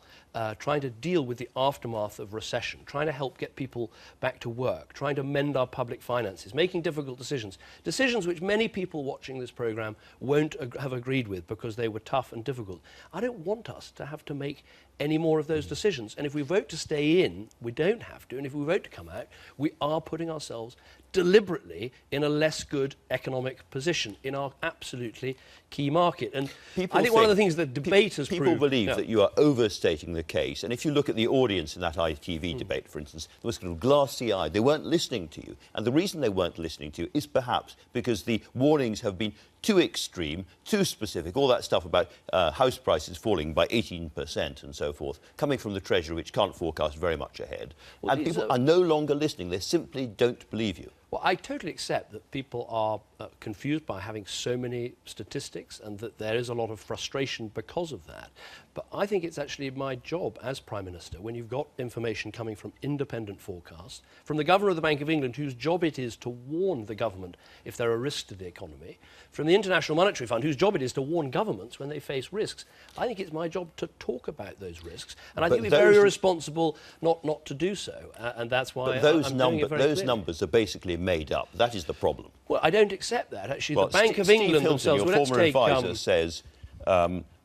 trying to deal with the aftermath of recession, trying to help get people back to work, trying to mend our public finances, making difficult decisions, decisions which many people watching this programme won't have agreed with because they were tough and difficult. I don't want us to have to make any more of those decisions. And if we vote to stay in, we don't have to. And if we vote to come out, we are putting ourselves deliberately in a less good economic position in our absolutely key market. And I think one of the things that debate has people believe that you are overstating the case. And if you look at the audience in that ITV debate, for instance, there was kind of glassy-eyed. They weren't listening to you. And the reason they weren't listening to you is perhaps because the warnings have been too extreme, too specific, all that stuff about house prices falling by 18% and so forth, coming from the Treasury, which can't forecast very much ahead. Well, and people are no longer listening. They simply don't believe you. Well, I totally accept that people are confused by having so many statistics and that there is a lot of frustration because of that. But I think it's actually my job as Prime Minister, when you've got information coming from independent forecasts, from the Governor of the Bank of England, whose job it is to warn the government if there are risks to the economy, from the International Monetary Fund, whose job it is to warn governments when they face risks. I think it's my job to talk about those risks. And I think we're very irresponsible not to do so. And that's why those numbers are basically made up. That is the problem. Well, I don't accept that. Actually, the Bank of England themselves... Your former advisor says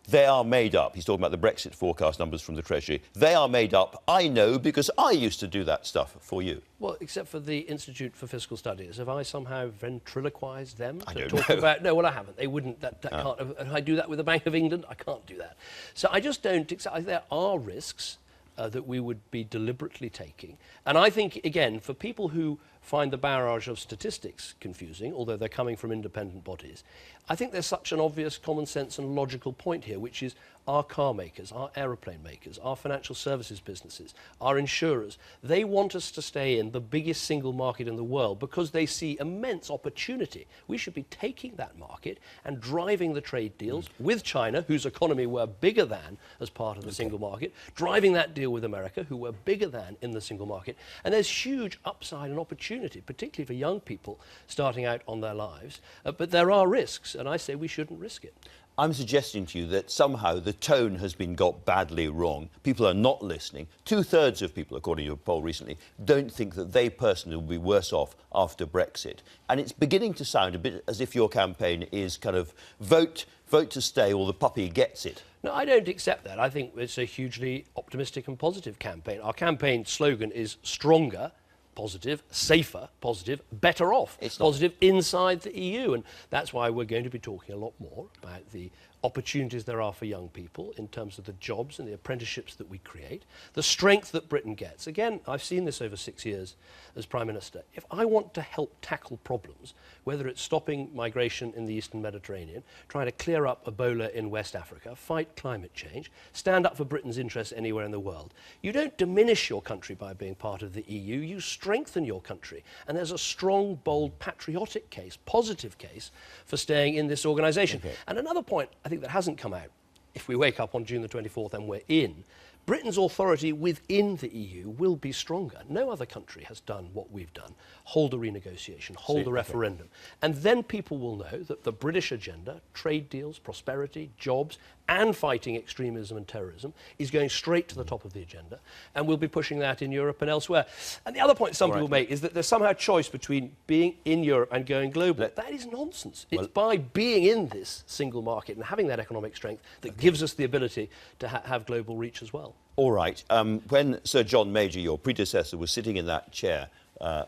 they are made up. He's talking about the Brexit forecast numbers from the Treasury. They are made up. I know because I used to do that stuff for you. Well, except for the Institute for Fiscal Studies. Have I somehow ventriloquised them to talk about... No, well, I haven't. They wouldn't... That can't... If I do that with the Bank of England, I can't do that. So I just don't accept... There are risks that we would be deliberately taking. And I think, again, for people who find the barrage of statistics confusing, although they're coming from independent bodies, I think there's such an obvious common sense and logical point here, which is our car makers, our aeroplane makers, our financial services businesses, our insurers, they want us to stay in the biggest single market in the world because they see immense opportunity. We should be taking that market and driving the trade deals with China, whose economy we're bigger than as part of the single market, driving that deal with America, who we're bigger than in the single market. And there's huge upside and opportunity, particularly for young people starting out on their lives. But there are risks, and I say we shouldn't risk it. I'm suggesting to you that somehow the tone has been got badly wrong. People are not listening. 2/3 of people, according to a poll recently, don't think that they personally will be worse off after Brexit. And it's beginning to sound a bit as if your campaign is kind of vote to stay or the puppy gets it. No, I don't accept that. I think it's a hugely optimistic and positive campaign. Our campaign slogan is stronger, positive, safer, positive, better off, positive inside the EU. And that's why we're going to be talking a lot more about the opportunities there are for young people in terms of the jobs and the apprenticeships that we create, the strength that Britain gets. Again, I've seen this over 6 years as Prime Minister. If I want to help tackle problems, whether it's stopping migration in the Eastern Mediterranean, trying to clear up Ebola in West Africa, fight climate change, stand up for Britain's interests anywhere in the world, you don't diminish your country by being part of the EU, you strengthen your country. And there's a strong, bold, patriotic case, positive case, for staying in this organisation. Okay. And another point I think that hasn't come out, if we wake up on June the 24th and we're in, Britain's authority within the EU will be stronger. No other country has done what we've done. Hold a renegotiation, hold a referendum. And then people will know that the British agenda, trade deals, prosperity, jobs, and fighting extremism and terrorism is going straight to the top of the agenda. And we'll be pushing that in Europe and elsewhere. And the other point some people make is that there's somehow a choice between being in Europe and going global. That is nonsense. It's by being in this single market and having that economic strength that gives us the ability to have global reach as well. All right. When Sir John Major, your predecessor, was sitting in that chair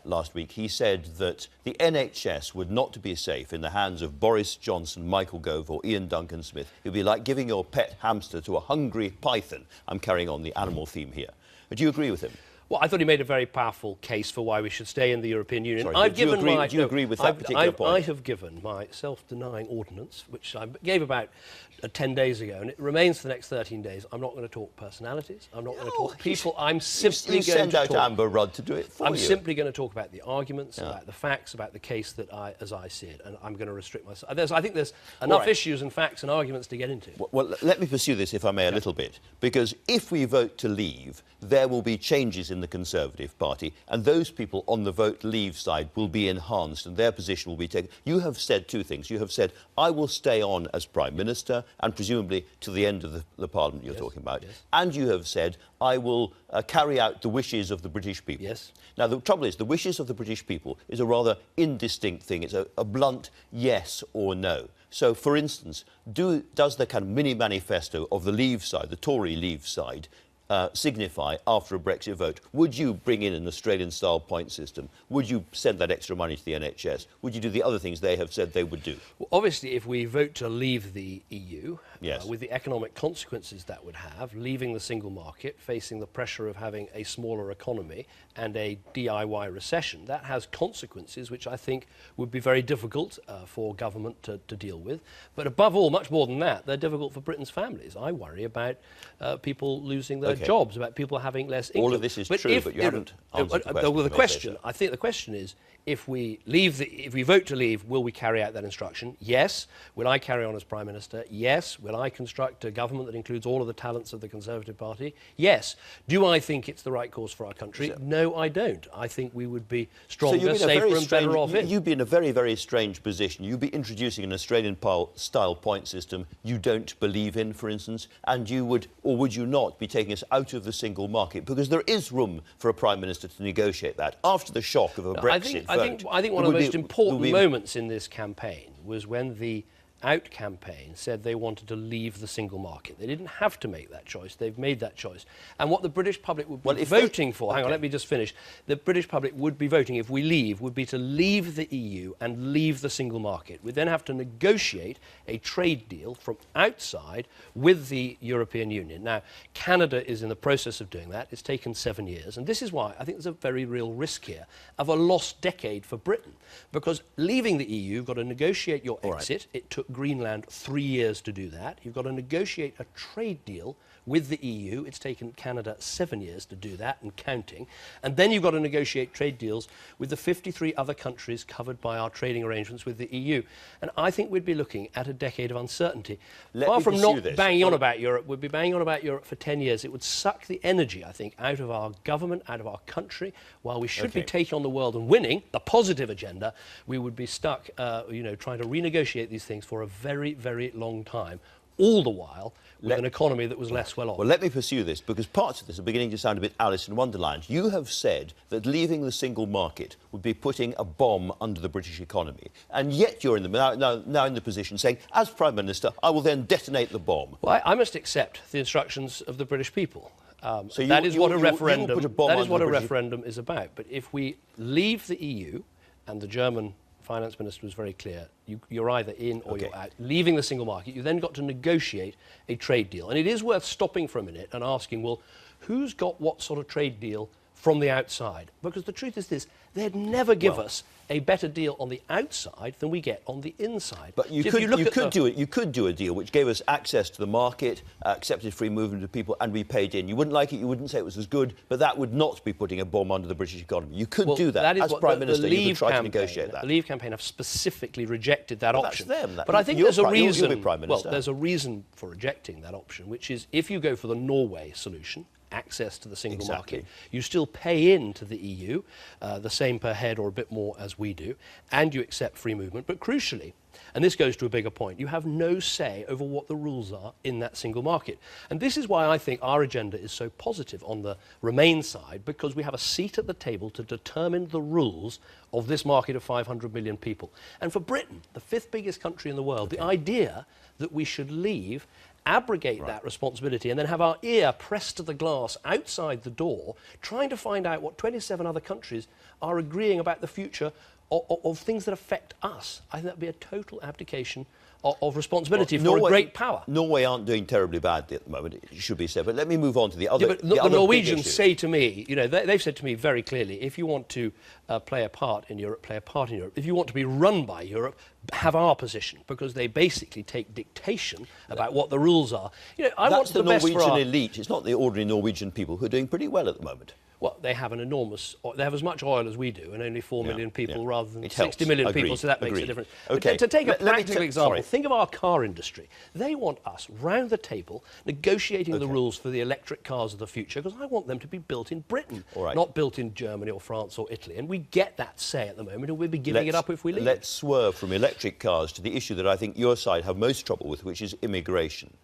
last week, he said that the NHS would not be safe in the hands of Boris Johnson, Michael Gove or Ian Duncan Smith. It would be like giving your pet hamster to a hungry python. I'm carrying on the animal theme here. Do you agree with him? Well, I thought he made a very powerful case for why we should stay in the European Union. Sorry, do you agree with that particular point? I have given my self-denying ordinance, which I gave about 10 days ago, and it remains for the next 13 days. I'm not going to talk personalities. I'm not going to talk people. I'm simply going to send out Amber Rudd to do it for you. I'm simply going to talk about the arguments, about the facts, about the case that as I see it, and I'm going to restrict myself. I think there's enough issues and facts and arguments to get into. Well, let me pursue this, if I may, a little bit, because if we vote to leave, there will be changes in the Conservative Party, and those people on the vote leave side will be enhanced, and their position will be taken. You have said two things. You have said, I will stay on as Prime Minister, and presumably to the end of the Parliament you're talking about. Yes. And you have said, I will carry out the wishes of the British people. Yes. Now, the trouble is, the wishes of the British people is a rather indistinct thing. It's a blunt yes or no. So, for instance, does the kind of mini-manifesto of the Leave side, the Tory Leave side, signify after a Brexit vote? Would you bring in an Australian-style point system? Would you send that extra money to the NHS? Would you do the other things they have said they would do? Well, obviously, if we vote to leave the EU, with the economic consequences that would have, leaving the single market, facing the pressure of having a smaller economy and a DIY recession, that has consequences which I think would be very difficult for government to deal with. But above all, much more than that, they're difficult for Britain's families. I worry about people losing their jobs, about people having less income. All of this is true, but you haven't answered the question. I think the question is, if we vote to leave, will we carry out that instruction? Yes. Will I carry on as Prime Minister? Yes. Will I construct a government that includes all of the talents of the Conservative Party? Yes. Do I think it's the right course for our country? No, I don't. I think we would be stronger, safer and better off in. You'd be in a very, very strange position. You'd be introducing an Australian-style point system you don't believe in, for instance, and you would, or would you not, be taking us out of the single market? Because there is room for a Prime Minister to negotiate that. After the shock of a Brexit vote, I think one of the most important moments in this campaign was when the Out campaign said they wanted to leave the single market. They didn't have to make that choice. They've made that choice. And what the British public would be voting for, hang on, let me just finish. The British public would be voting, if we leave, would be to leave the EU and leave the single market. We'd then have to negotiate a trade deal from outside with the European Union. Now, Canada is in the process of doing that. It's taken 7 years. And this is why I think there's a very real risk here of a lost decade for Britain. Because leaving the EU, you've got to negotiate your exit. It took Greenland 3 years to do that. You've got to negotiate a trade deal with the EU. It's taken Canada 7 years to do that and counting. And then you've got to negotiate trade deals with the 53 other countries covered by our trading arrangements with the EU. And I think we'd be looking at a decade of uncertainty. Far from not banging on about Europe, we'd be banging on about Europe for 10 years. It would suck the energy, I think, out of our government, out of our country. While we should be taking on the world and winning the positive agenda, we would be stuck, trying to renegotiate these things for a very, very long time, all the while with an economy that was less well off. Well, let me pursue this, because parts of this are beginning to sound a bit Alice in Wonderland. You have said that leaving the single market would be putting a bomb under the British economy, and yet you're now in the position saying, as Prime Minister, I will then detonate the bomb. Well, I must accept the instructions of the British people. So that is what a referendum is about. But if we leave the EU, and the German finance minister was very clear, you're either in or you're out. Leaving the single market, you then got to negotiate a trade deal. And it is worth stopping for a minute and asking, well, who's got what sort of trade deal from the outside? Because the truth is this, they'd never give us a better deal on the outside than we get on the inside. But you could do a deal which gave us access to the market, accepted free movement of people, and we paid in. You wouldn't like it, you wouldn't say it was as good, but that would not be putting a bomb under the British economy. You could do that. As Prime Minister, you could try to negotiate that. The Leave campaign have specifically rejected that option. That's them. But I think there's a reason. You'll be Prime Minister. Well, there's a reason for rejecting that option, which is if you go for the Norway solution, access to the single market, you still pay in to the EU, the same per head or a bit more as we do, and you accept free movement. But crucially, and this goes to a bigger point, you have no say over what the rules are in that single market. And this is why I think our agenda is so positive on the Remain side, because we have a seat at the table to determine the rules of this market of 500 million people. And for Britain, the fifth biggest country in the world, the idea that we should leave, abrogate that responsibility and then have our ear pressed to the glass outside the door, trying to find out what 27 other countries are agreeing about the future of things that affect us. I think that would be a total abdication of responsibility for a great power. Norway aren't doing terribly badly at the moment, it should be said. But let me move on to the other. Yeah, but the Norwegians say to me, you know, they've said to me very clearly, if you want to play a part in Europe, play a part in Europe. If you want to be run by Europe, have our position, because they basically take dictation about what the rules are. You know, That's the Norwegian elite. It's not the ordinary Norwegian people who are doing pretty well at the moment. Well, they have they have as much oil as we do, and only 4 million people rather than 60 million people, so that makes a difference. Okay. To take a practical example, think of our car industry. They want us round the table negotiating the rules for the electric cars of the future, because I want them to be built in Britain, not built in Germany or France or Italy. And we get that say at the moment, and we'll be giving it up if we leave. Let's swerve from electric cars to the issue that I think your side have most trouble with, which is immigration.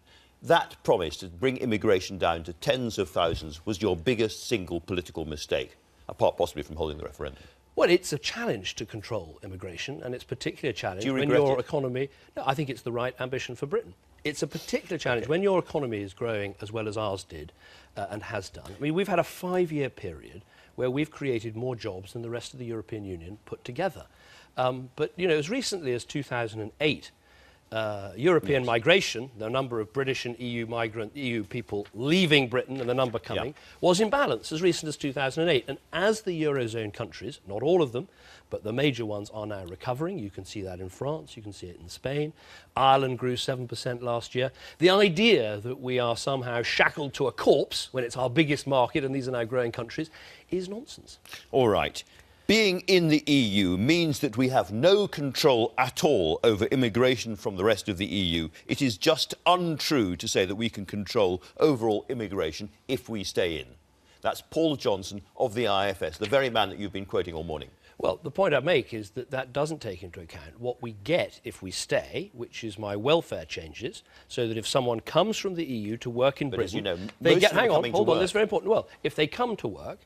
That promise to bring immigration down to tens of thousands was your biggest single political mistake, apart possibly from holding the referendum. Well, it's a challenge to control immigration, and it's particularly a challenge when your economy... No, I think it's the right ambition for Britain. It's a particular challenge when your economy is growing as well as ours did and has done. I mean, we've had a 5-year period where we've created more jobs than the rest of the European Union put together. But, you know, as recently as 2008, European migration, the number of British and EU people leaving Britain and the number coming, was in balance as recent as 2008. And as the Eurozone countries, not all of them, but the major ones are now recovering. You can see that in France, you can see it in Spain. Ireland grew 7% last year. The idea that we are somehow shackled to a corpse when it's our biggest market and these are now growing countries is nonsense. All right. Being in the EU means that we have no control at all over immigration from the rest of the EU. It is just untrue to say that we can control overall immigration if we stay in. That's Paul Johnson of the IFS, the very man that you've been quoting all morning. Well, the point I make is that that doesn't take into account what we get if we stay, which is my welfare changes, so that if someone comes from the EU to work in Britain, as you know, they get... Hang on, hold on, this is very important. Well, if they come to work,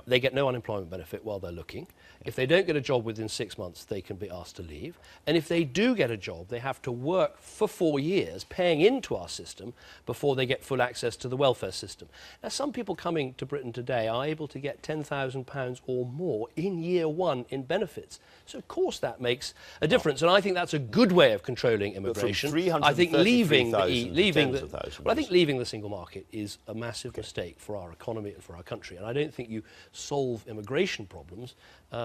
they get no unemployment benefit while they're looking. If they don't get a job within 6 months, they can be asked to leave. And if they do get a job, they have to work for 4 years, paying into our system before they get full access to the welfare system. Now, some people coming to Britain today are able to get £10,000 or more in year one in benefits. So, of course, that makes a difference. And I think that's a good way of controlling immigration. I think leaving the single market is a massive mistake for our economy and for our country. And I don't think you solve immigration problems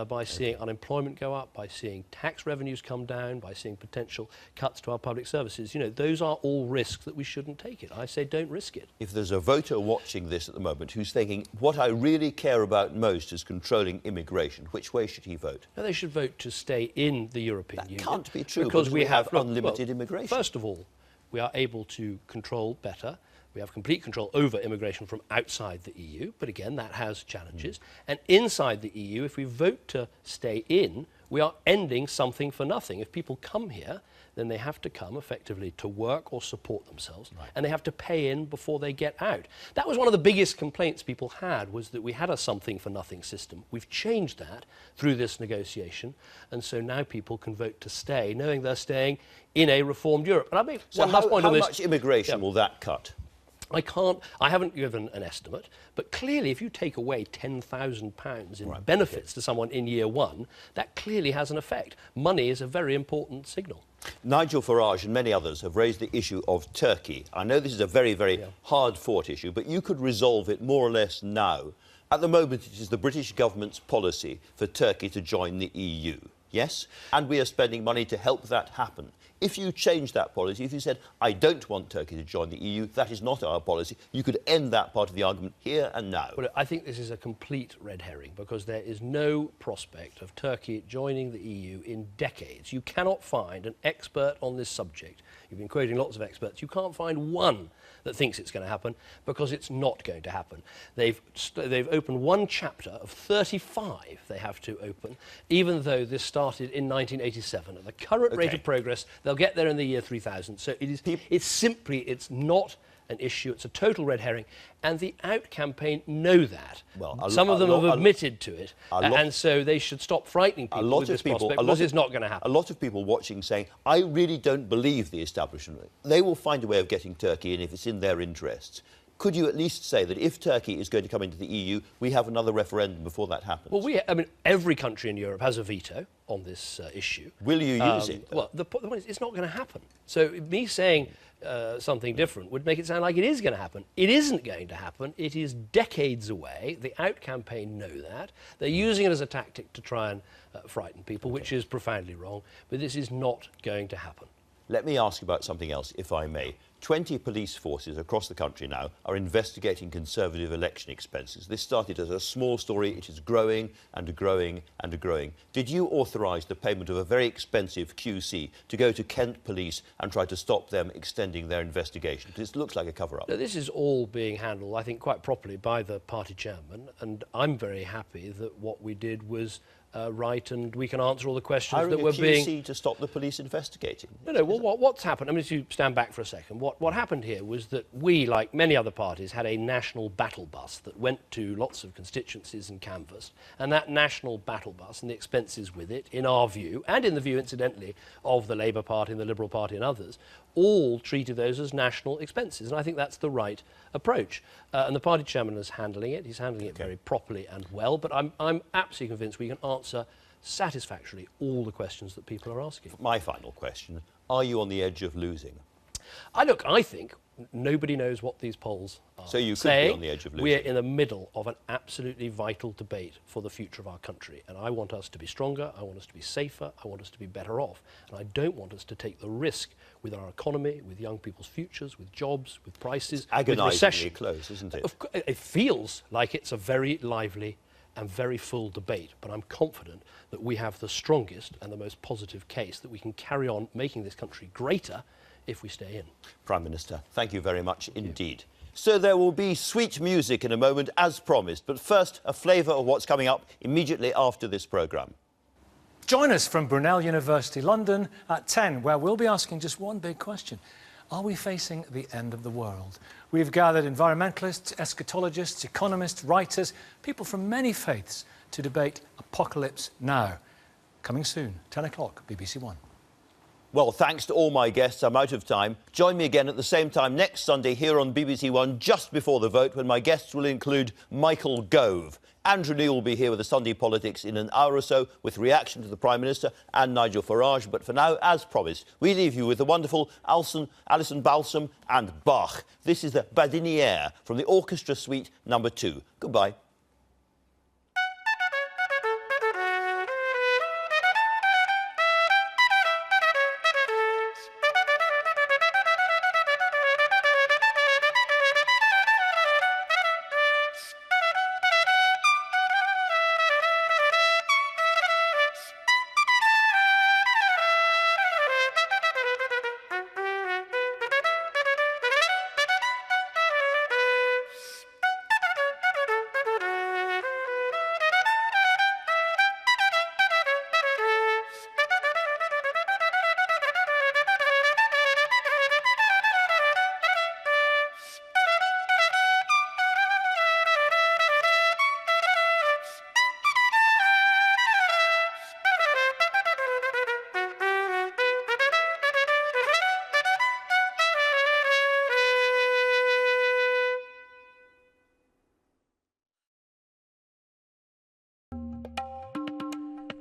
by seeing unemployment go up, by seeing tax revenues come down, by seeing potential cuts to our public services. You know, those are all risks that we shouldn't take it. I say don't risk it. If there's a voter watching this at the moment who's thinking, what I really care about most is controlling immigration, which way should he vote? No, they should vote to stay in the European Union. That can't be true because we have unlimited immigration. First of all, we are able to control better. We have complete control over immigration from outside the EU, but again, that has challenges. And inside the EU, if we vote to stay in, we are ending something for nothing. If people come here, then they have to come effectively to work or support themselves, and they have to pay in before they get out. That was one of the biggest complaints people had, was that we had a something-for-nothing system. We've changed that through this negotiation, and so now people can vote to stay, knowing they're staying in a reformed Europe. And I make one last point on this. How much immigration will that cut? I haven't given an estimate, but clearly if you take away £10,000 in benefits to someone in year one, that clearly has an effect. Money is a very important signal. Nigel Farage and many others have raised the issue of Turkey. I know this is a very, very hard-fought issue, but you could resolve it more or less now. At the moment, it is the British government's policy for Turkey to join the EU, yes? And we are spending money to help that happen. If you change that policy, if you said, I don't want Turkey to join the EU, that is not our policy, you could end that part of the argument here and now. Well, I think this is a complete red herring because there is no prospect of Turkey joining the EU in decades. You cannot find an expert on this subject. You've been quoting lots of experts. You can't find one that thinks it's going to happen because it's not going to happen. They've opened one chapter of 35 they have to open, even though this started in 1987. At the current rate of progress, they'll get there in the year 3000. So it's not an issue. It's a total red herring. And the Out campaign know that. Well, some of them have admitted to it. And so they should stop frightening people with this prospect because it's not going to happen. A lot of people watching saying, I really don't believe the establishment. They will find a way of getting Turkey in if it's in their interests. Could you at least say that if Turkey is going to come into the EU, we have another referendum before that happens? Well, I mean, every country in Europe has a veto on this issue. Will you use it? Well, the point is, it's not going to happen. So me saying something different would make it sound like it is going to happen. It isn't going to happen. It is decades away. The Out campaign know that. They're using it as a tactic to try and frighten people, which is profoundly wrong. But this is not going to happen. Let me ask you about something else, if I may. 20 police forces across the country now are investigating Conservative election expenses. This started as a small story. It is growing and growing and growing. Did you authorise the payment of a very expensive QC to go to Kent Police and try to stop them extending their investigation? This looks like a cover-up. Now, this is all being handled, I think, quite properly by the party chairman, and I'm very happy that what we did was right, and we can answer all the questions that were being... QC to stop the police investigating? No, well, what's happened, I mean, if you stand back for a second, what happened here was that we, like many other parties, had a national battle bus that went to lots of constituencies and canvassed, and that national battle bus and the expenses with it, in our view, and in the view, incidentally, of the Labour Party and the Liberal Party and others, all treated those as national expenses, and I think that's the right approach. And the party chairman is handling it. He's handling it very properly and well, but I'm absolutely convinced we can answer satisfactorily all the questions that people are asking. My final question, are you on the edge of losing? I think nobody knows what these polls are So you could saying. be on the edge of losing. We're in the middle of an absolutely vital debate for the future of our country, and I want us to be stronger, I want us to be safer, I want us to be better off, and I don't want us to take the risk with our economy, with young people's futures, with jobs, with prices, with recession. Close, isn't it? It feels like it's a very lively and very full debate, but I'm confident that we have the strongest and the most positive case that we can carry on making this country greater if we stay in. Prime Minister, thank you very much indeed. So there will be sweet music in a moment, as promised. But first, a flavour of what's coming up immediately after this programme. Join us from Brunel University, London, at 10, where we'll be asking just one big question. Are we facing the end of the world? We've gathered environmentalists, eschatologists, economists, writers, people from many faiths to debate Apocalypse Now. Coming soon, 10 o'clock, BBC One. Well, thanks to all my guests, I'm out of time. Join me again at the same time next Sunday here on BBC One, just before the vote, when my guests will include Michael Gove. Andrew Neil will be here with the Sunday Politics in an hour or so with reaction to the Prime Minister and Nigel Farage. But for now, as promised, we leave you with the wonderful Alison Balsam and Bach. This is the Badinière from the Orchestra Suite No. 2. Goodbye.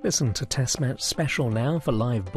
Listen to Test Match Special now for live